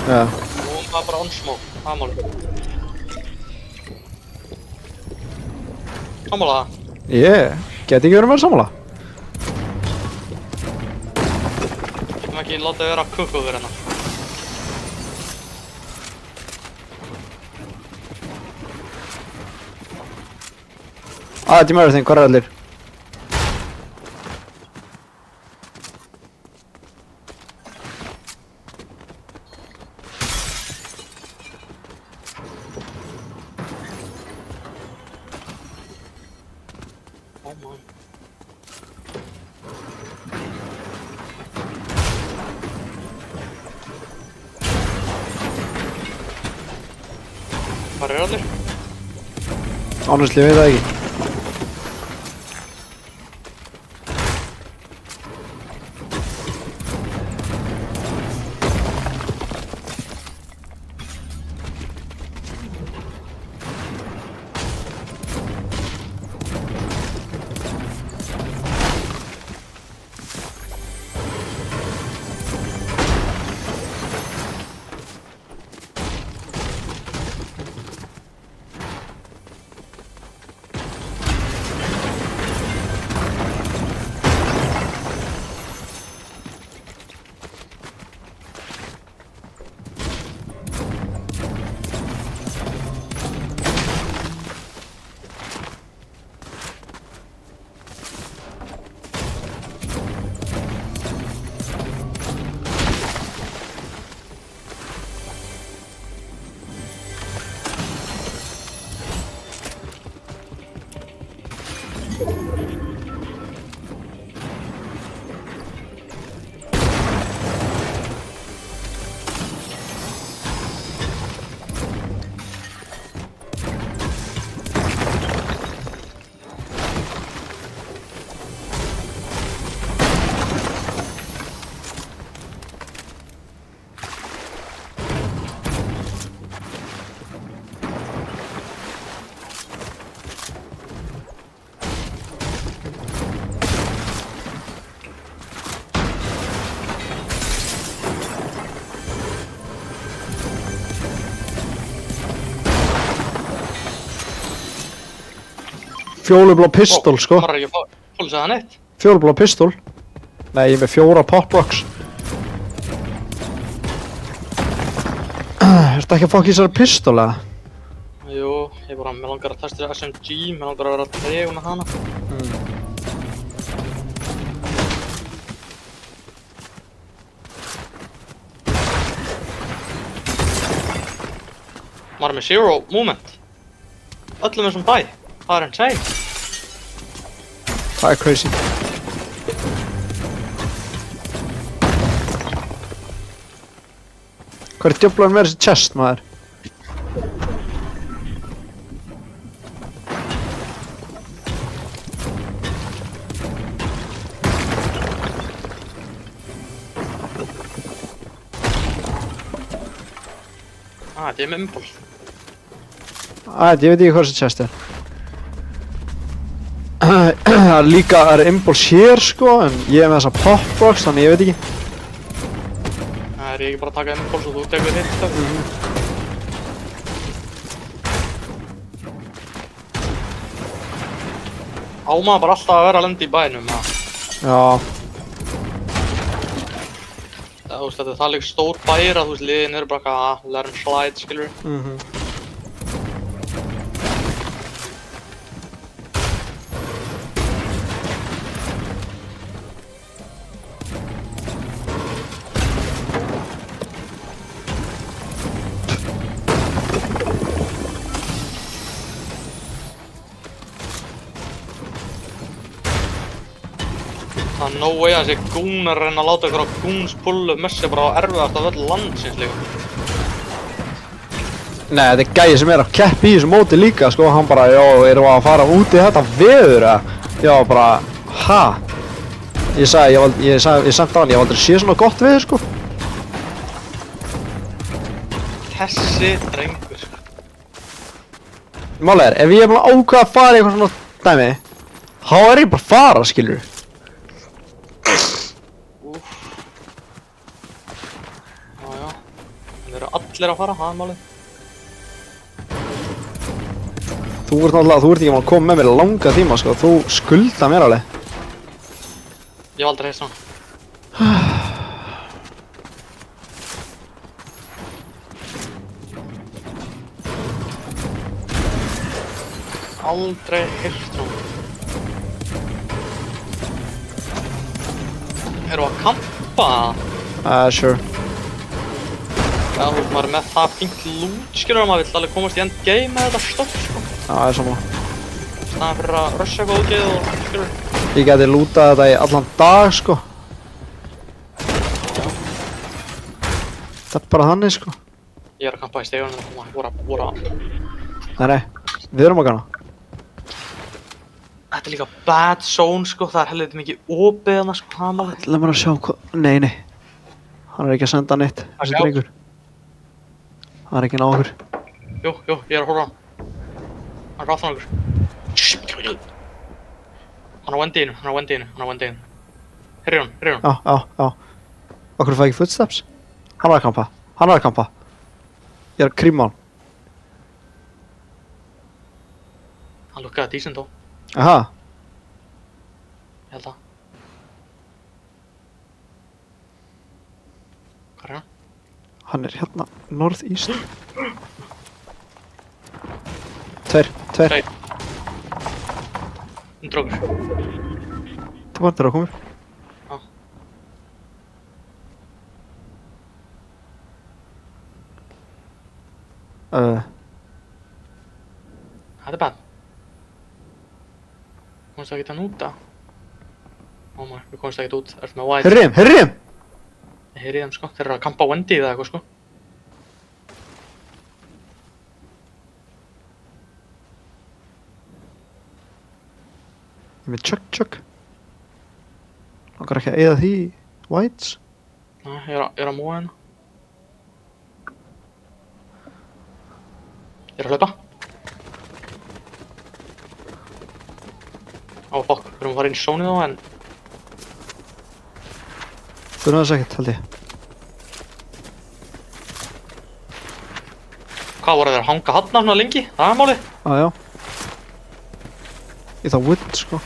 Já. Nú var maður bara on smoke, það er málið. Sammála það? Geti ekki verið með sammála. Getum ekki látið vera kukkuður hérna. Team everything, hvar er allir? Oh my. Hvar er allir? Honestly, ég veit það ekki. Fjólublá pistol, sko. Maður er ekki að fólk segja neitt. Fjólublá pistol. Nei, ég er með 4 popbox. Ertu ekki að fá ekki þessari pistol, eða? Jú, mér langar að testa SMG, mér langar að vera tregur með hana. Maður er með 0 movement. Öllum þessum bæ. Það er insane. Það er crazy. Hvað er djöflan með þessi chest, maður? Þetta er með impuls. Ég veit ekki hvað þessi chest er. Það er líka, það er impuls hér, sko, en ég er með þessa popbox, þannig ég veit ekki. Það er ekki bara að taka impuls og þú tekur hitt stöf. Á maður bara alltaf að vera að lenda í bænum, Já. Þú veist, þetta er það líka stór bæir að þú veist, liðin eru bara eitthvað að learn slide, skilur. Það er no way að þessi gún er að reyna að láta ykkur á gúns pullu messi bara á erfiðast af öll landsins líka. Nei, þetta er gæi sem er að keppa í þessu móti líka, sko, hann bara, já, erum við að fara út í þetta veður, eða? Já, bara, ha? Ég sagði samt á hann, ég hef aldrei séð svona gott veður, sko. Þessi drengur. Málið er, ef ég er búinn að ákveða að fara í eitthvað svona dæmi, þá er ég bara að fara, skilur. Þeir eru allir að fara, það er málið. Þú ert ekki að koma með mér langa tíma, sko, þú skulda mér alveg. Ég hef aldrei heist svona. Aldrei heist svona. Erum við að kampa? Sure. Já, þú veist, maður er með það fínt loot, skilur, maður vill alveg komast í endgame með þetta stopp, sko. Það er sama. Staðan fyrir að rusha eitthvað útgeð og, skilur. Ég geti lootað þetta í allan dag, sko. Það er bara þannig, sko. Ég er að kampa í stegunum og voru að... Nei, við erum að gana. Þetta er líka bad zone, sko, það er helviti mikið opið hana, sko, það er málið. Leð mér að sjá hvað... Nei. Hann er ekki að senda neitt, þessi drengur. Það er ekki ná okkur. Jú, ég er að horfa á hann. Hann er aftan okkur. Hann er á Wendyinu. Herri hann. Já. Okkur fæ ekki footsteps? Hann var að kampa. Ég er að kríma hann. Hann lukkaði decent þó. Aha. Ég held að. Hvað er hann? Hann er hérna, northeast. Tveir. Undir okkur. Þú vantar að koma. Já. Þetta er bad. Komst það ekki hann út, Ó maður, við komst það ekki út. Ertu með white? Herriðum! Ég heyri þeim, sko. Þeir eru að kampa á Wendy eða eitthvað, sko. Ég er með chug. Langar ekki að eyða því í whites. Nei, ég er að múa hérna. Ég er að hlaupa. Ó, fokk, við erum að fara inn í zónið þá, en... Þú erum þess ekkert, held ég. Hvað voru þeir að hanga þarna svona lengi? Það er málið. Já. Í það wood, sko.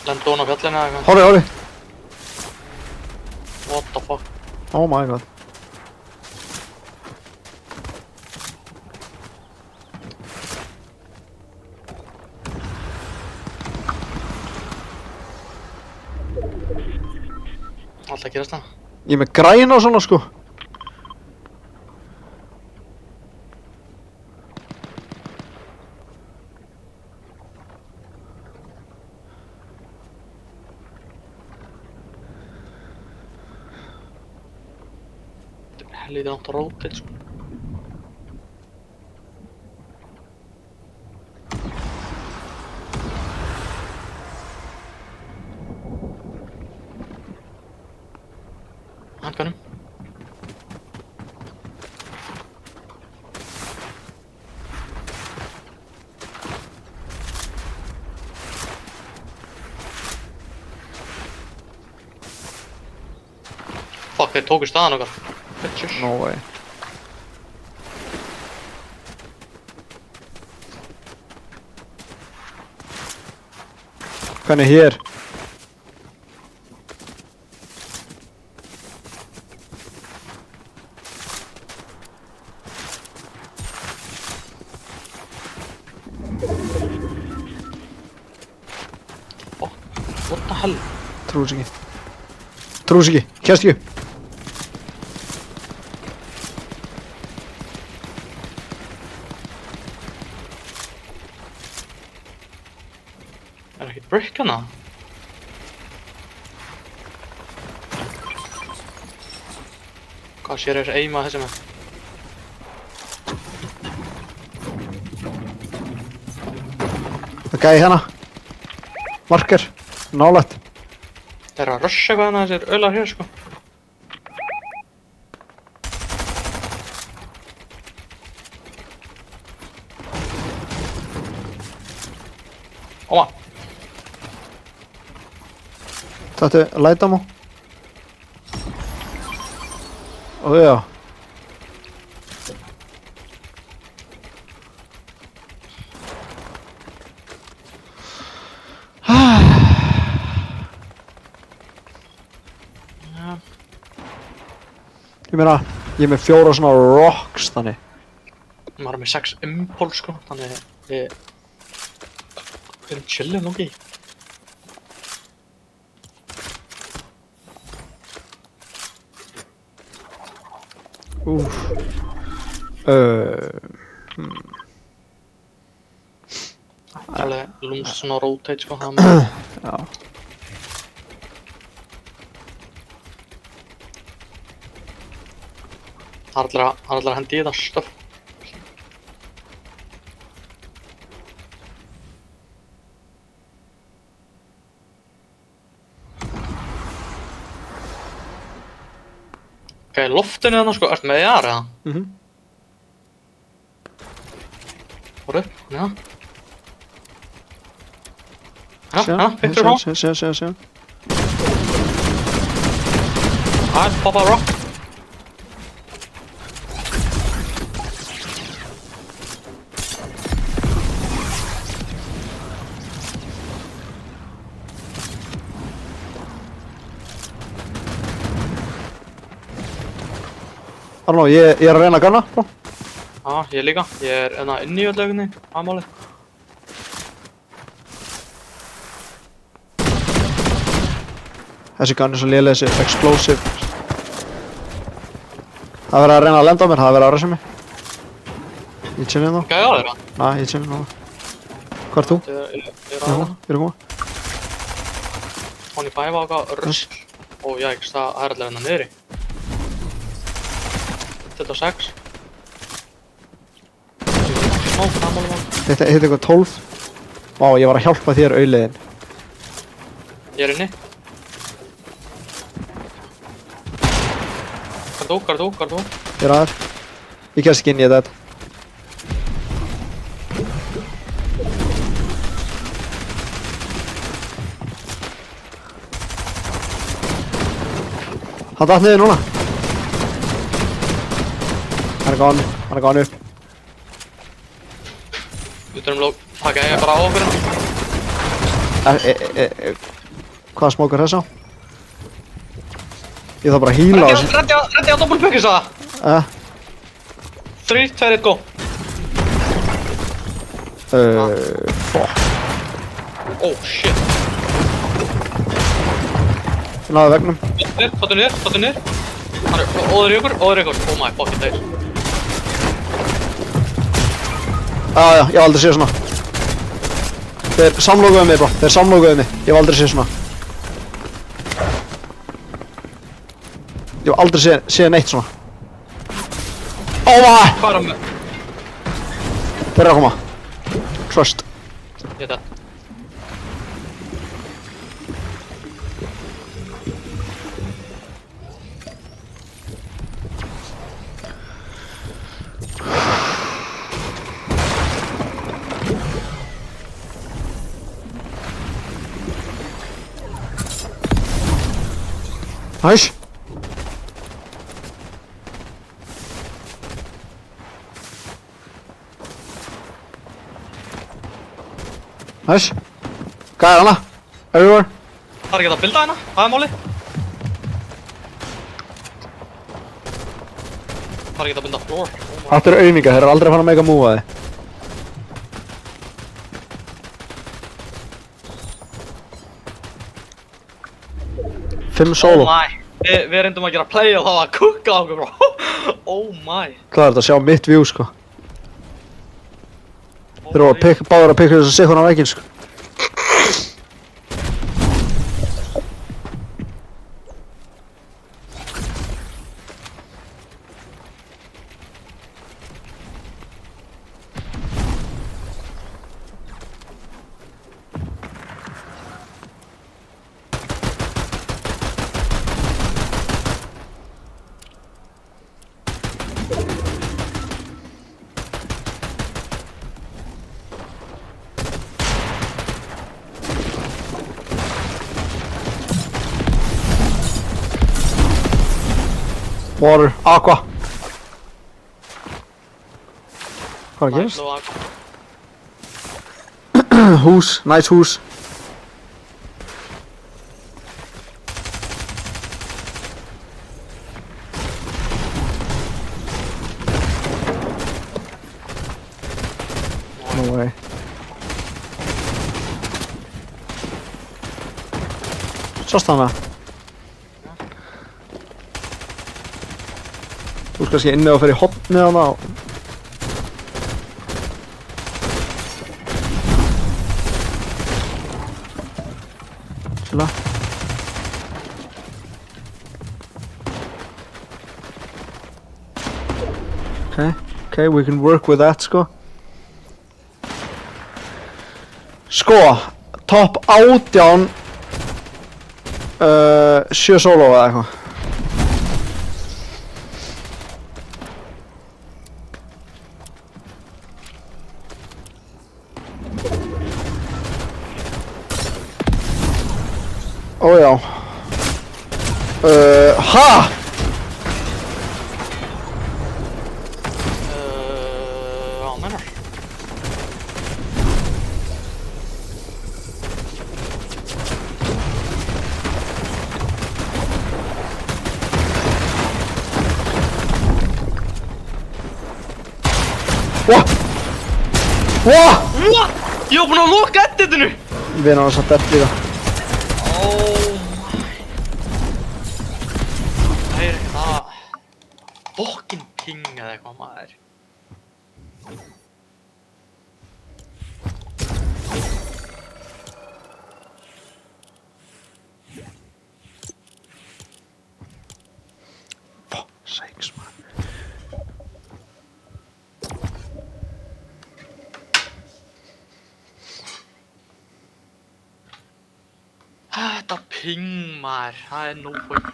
Lendu hún á fjallinu eða eitthvað. Horri, horri. What the fuck? Oh my god. Alltaf gerast það. Ég er með græna og svona, sko. Helviti nátt að rótið, sko. Handgunum. Fuck, þeir tóku staðan okkar. Bitches. No way. Hvernig hér? Oh, what the hell? Trúi þess ekki. Trúi þess ekki. Kjast ekki upp. Er ekki brick hana? Hvað sér þess aima þessi með? Það gæði hérna. Marker. Nálægt. Þeir eru að rusha eitthvað hana þessir ölar hér, sko. Óma. Þetta er lætamá. Ó já. Ja. Ég meina, ég er með 4 svona rocks þannig. Maður er með 6 impuls, sko. Þannig við erum chillin, ok? Úf. Það er alveg lúmst svona rotate, sko. Það með. Já. Það er allir að hendi í þetta stöf. Ok, loftinu þarna, sko. Ertu með ER, eða? Mhm. Voru upp, já. Já, picture frá. Sjá. Aðeins, poppa rock. Arnó, ég er að reyna að ganna, bro. Já, ég líka. Ég er enna inn í öllu augunni, aðmáli. Þessi gun er svo léleg, þessi explosive. Það er verið að reyna að lenda á mér, það er verið að ræsa mig. Ég tjenni þá. Gæði á þeirra. Næ, ég tjenni þá. Hvað er þú? Ég er Ég er að að koma, ég er að koma. Hún í bæfa á eitthvað rusl. Ó, jæks, það er allir hennar niðri. 26. Smók, aðmáli mann. Þetta er eitthvað 12. Vá, ég var að hjálpa þér auðliðin. Ég er inni. Hvar er þú? Ég er aðeins. Ég kemst ekki inn í þetta. Hann datt niður núna. Hann er gone upp. Við þurfum að taka ég bara á okkur. Hvaða smókar þess á? Ég þarf bara að heala á þessu. Reddi á doppelpökkis að það. 3, 2, 1, go. Fuck. Oh shit. Ég náði vegnum. Fattu niður. Hann er óður í ykkur. Oh my fucking days. Já, ég hef aldrei séð svona. Þeir samlokuðu mig, bro. Ég hef aldrei séð svona. Ég hef aldrei séð neitt svona. Oh my! Hvað er hann með? Þeir eru að koma. Trust. Ég þetta. Nice. Nice. Hvað er hana? Everywhere. Það er ekki að builda hérna, það er málið. Það er ekki að builda floor. Þetta eru auðmingar, þeir eru aldrei að fara að make a move að þið. 5 solo. Oh my. Við reyndum að gera play og það var að kukka á okkur, bro. Oh my. Hvað er þetta að sjá mitt view, sko? Þeir eru báður að pikka þess að sikkur á vegginn, sko. Water, aqua. Hvað er að gerast? Hús, nice hús. No way. Sást hana? Þú ert kannski inni og fer í hotnið hana og... Sjöla. Okay, we can work with that, sko. Sko, top 18 7 solo eða eitthvað. Ó já. Ha? Já, mennar. What? What? Ég var búinn að loka editinu! Við erum alveg satt eftir líka. Oh my. Það er eitthvað fucking ping eða eitthvað maður. Fuck sakes, man. Þetta ping maður, það er no point.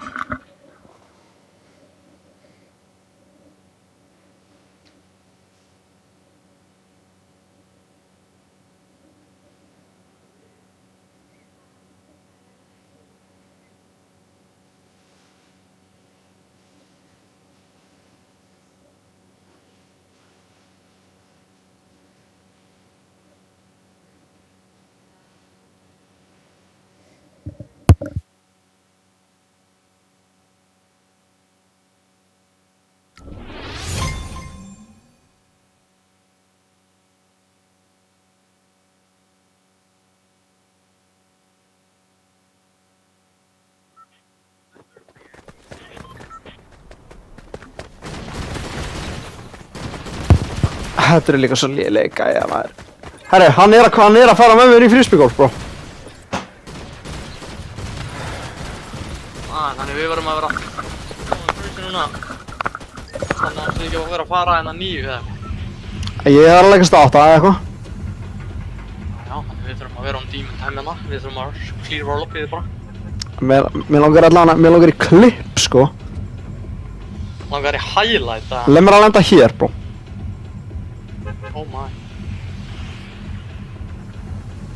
Þetta er líka svo lélega gæja, maður. Herru, hann er að fara með mér í frisbeegolf, bro. Þannig við verðum að vera núna. Þannig að við ekki að vera að fara hérna 9 eða. Ég er að leggast 8 eða eitthvað. Já, þannig við þurfum að vera demon time hérna. Við þurfum að clear our lobbyið bara. Mér langar í klipp, sko. Langar í highlight að... Leið mér að lenda hér, bro. Oh my.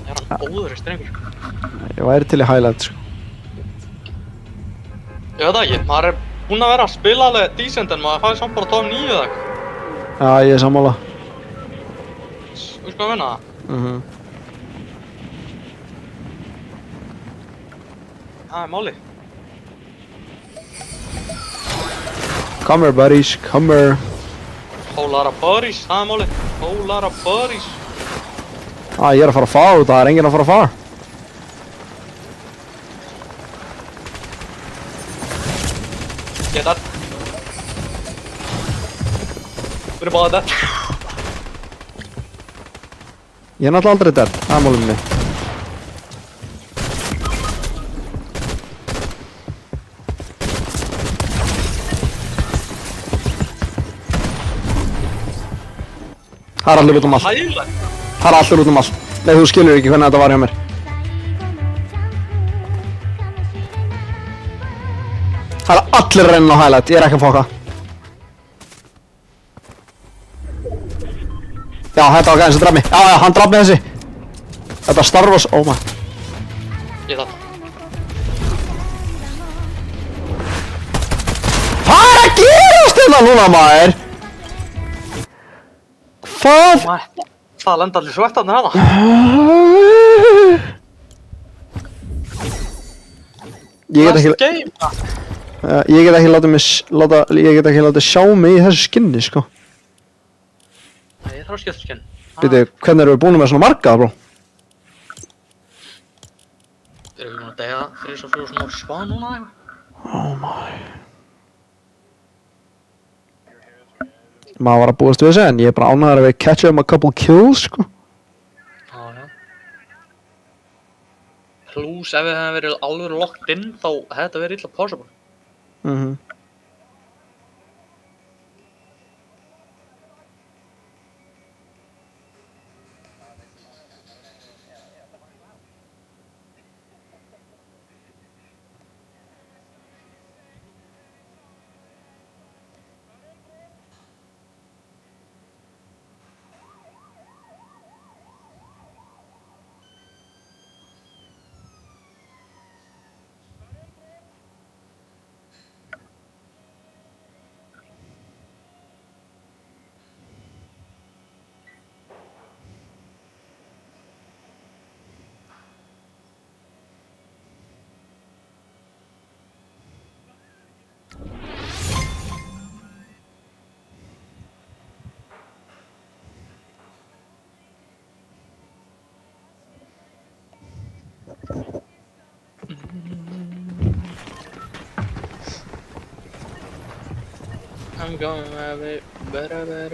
Er hann góður í strengur? Ég væri til í highlight, sko. Ég veit það ekki, maður er búinn að vera að spila alveg decent en maður fæði samt bara top 9 eða eitthvað. Já, ég er sammála. Þú sko að vinna það? Það er máli. Come here, buddies, come here. Whole lot of buddies, það er máli. Whole lot of buddies. Ég er að fara far, það er enginn að fara far. Get that. We're about that. Ég er náttúrulega aldrei dead, það er málum mig. Það er allir út um allt. Highlight. Það er allir út um allt. Nei, þú skilur ekki hvernig þetta var hjá mér. Það er allir að reyna á highlight, ég er ekki að fokka. Já, þetta var gæðin sem draf mig. Já, hann draf mig þessi. Þetta Star Wars, oh my. Ég það. Hvað er að gerast þetta núna, maður? Hvað? Það lenda allir svettarnir hana. Ég get ekki... Last game. Ég get ekki látið sjá mig í þessu skinni, sko. Nei, ég þarf að skipta skinn. Býtu, hvernig erum við búin með svona marga, bro? Erum við búin að deyja fyrir svo fyrir svona spa núna eitthvað? Oh my. Maður var að búast við þessu, en ég er bara ánægður að við catchum a couple kills, sko. Já. Plus, ef við hefum verið alveg locked in, þá hefði þetta verið illa possible. I'm gonna have it better.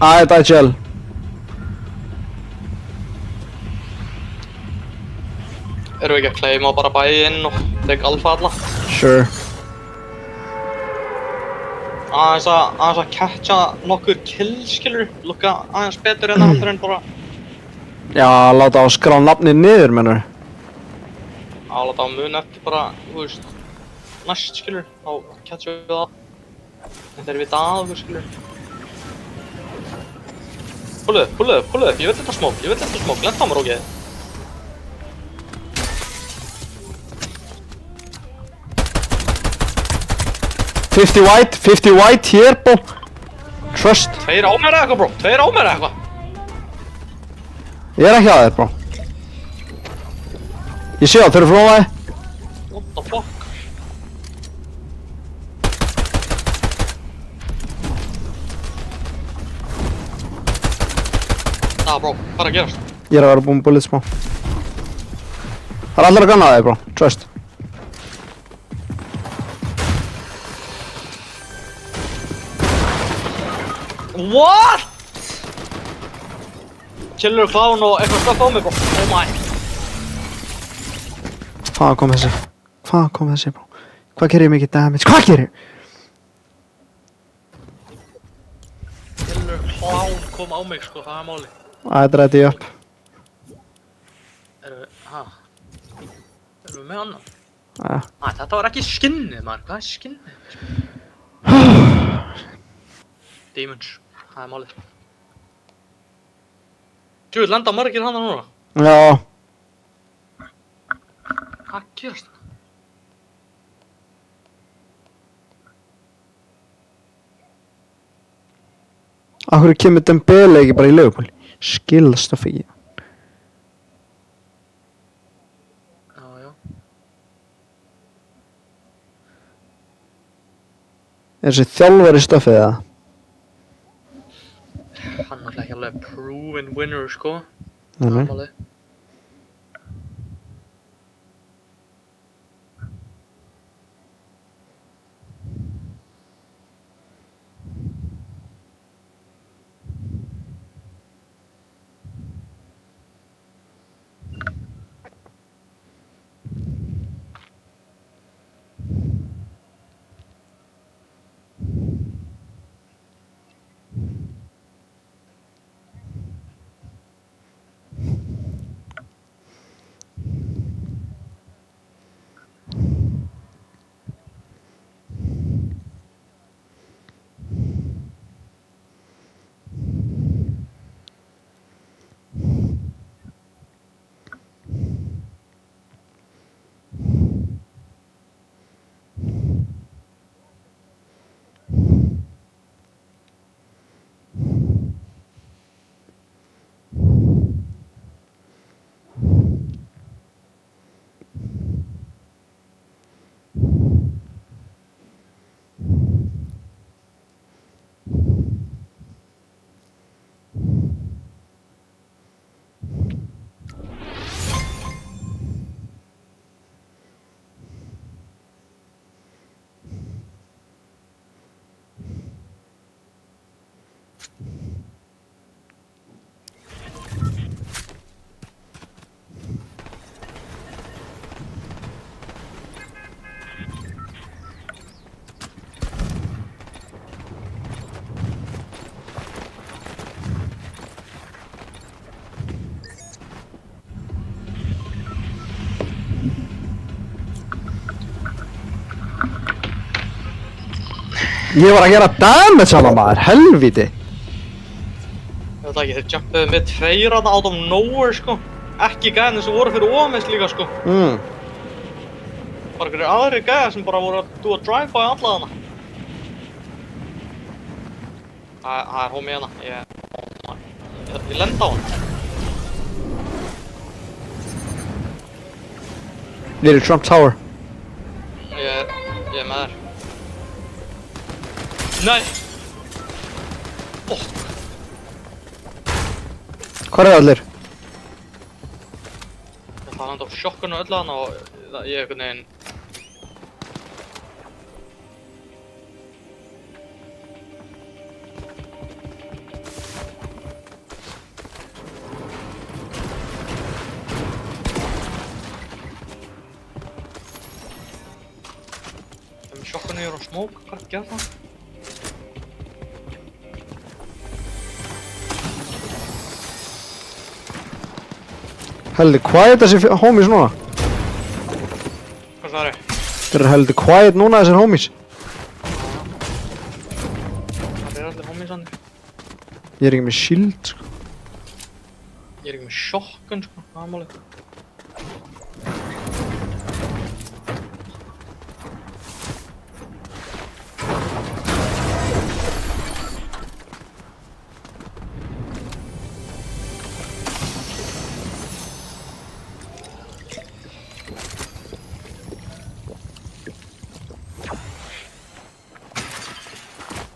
Þetta er chill. Erum við ekki að claima bara bæinn og tek alfa alla? Sure. Aðeins að catcha nokkur kills, skilur, lukka aðeins betur en aftur en bara Já, láta á skrá nafnið niður, mennur. að láta á mun eftir bara, þú veist, næst, skilur, þá catcha við það. En þeir vita að okkur, skilur. Pull up, ég vil þetta smók, lent á mér, ok. Fifty white hér, bro. Trust. Tveir á mér eitthvað, bro, eitthvað. Ég er ekki að þér, bro. Ég sé það, þau eru frá það. What the fuck? Já, bro, hvað er að gerast? Ég er að vera búinn með bullet smá. Það er allir að ganna þig, bro. Trust. What? Killer Clown og eitthvað stöff á mig, bro. Oh my. Hvaðan kom þessi? Hvaðan kom þessi, bro? Hvað gerir ég mikið damage? Hvað gerir ég? Killer Clown kom á mig, sko, það er máli. Þetta rætti ég upp. Erum við með annan? Æja. Þetta var ekki skinnið, maður. Hvað er skinnið? Demons, það er málið. Tjóð, lenda margir hana núna. Já. Hvað gerast? Akkur kemur Dembele ekki bara í Liverpool? Skilst það fyrir. Já. Er þessi þjálfari stöffið eða? Hann er alltaf ekki alveg proven winner, sko. Nei, nei. Það er málið. Ég var að gera damage hana maður, helvíti. Ég veit ekki, þeir jumpuðu með tveir þarna out of nowhere, sko. Ekki gæðinni sem voru fyrir ofamest líka, sko. Bara einhverjir aðrir gæðar sem bara voru að do a drive-by alla þarna. Það er homie hérna. Ég lenda á hann. Niður í Trump Tower. Ég er með þér. Nei! Hvar eru allir? Það er enda á sjokkunu öll þarna og ég einhvern veginn... Það er með sjokkunu yfir á smók, hvað gerð það? Heldur quiet þessi homies núna? Hvað það er? Þeir eru heldur quiet núna þessir homies. Það er allir homiesannir. Ég er ekki með shield, sko. Ég er ekki með sjokkun, sko, það er málið.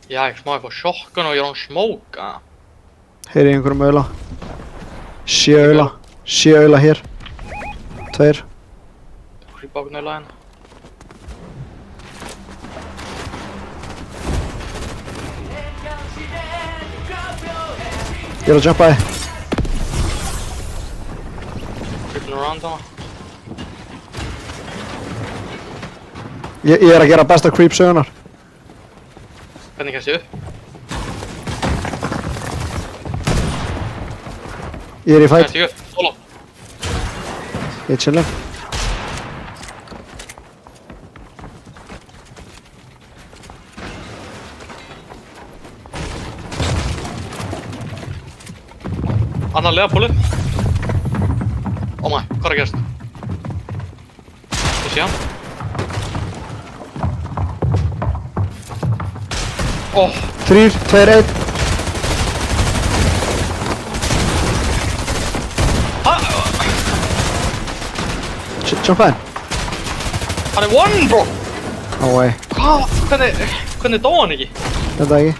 Já, ég smáði upp á sjokkun og ég er án smók, Heyri einhverjum auðla. Sjö auðla hér. 2. Creep á gnöla hérna. Ég er að jumpa þið. Creeping around hana. Ég er að gera besta creep sögunar. Hvernig kemst ég upp? Ég er í fight. Kemst ég upp? Solo. Ég er chillin. Annar leðapólu. Oh my, hvað er að gerast? Ég sé hann. Oh, 3, 2, 1. Jumpa inn. hann er one, bro! No way. Hvað? Hvernig dó hann ekki? Þetta ekki.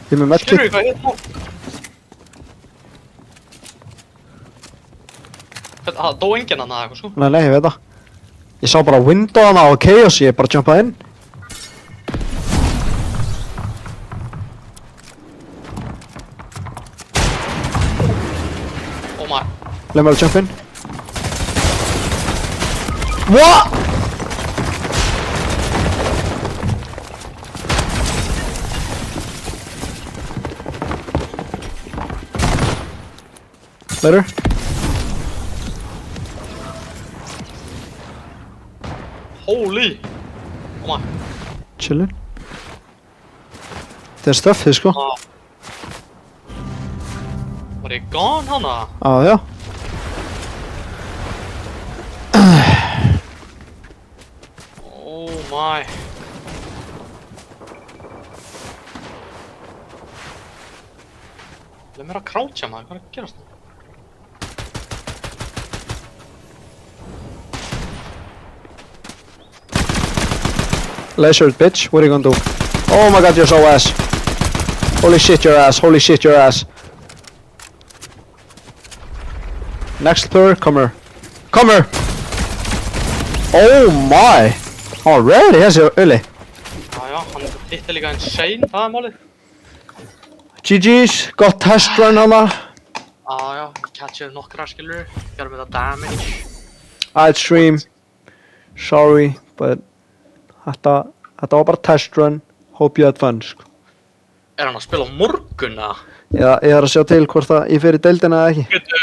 Ég er með medkit. Skilur við hvað hérna? Það dó enginn hann eða eitthvað sko? Nei, ég veit það. Ég sá bara window hana á chaos, ég bara jumpaði inn. Oh my. Leif mér að jumpa inn. What? Later. Holy! Oh my. Chillin. Þetta er stuffið sko. Var ég gone hana? Já. Oh my. Leif mér að croucha maður, hvað er að gerast það? Lasered bitch, what are you gonna do? Oh my god, you're so ass. Holy shit, your ass. Holy shit, your ass. Next player, come here. Come here! Oh my! Already, þessi Uli. Já, hann hitti líka insane, það er málið. GG's, gott test run hana. Já, catchaði nokkra skilur, gerðum þetta damage. I'd stream. Sorry, but þetta var bara test run. Hope you had fun, sko. Er hann að spila á morgun eða? Já, ég er að sjá til hvort að ég fer í deildina eða ekki. Getur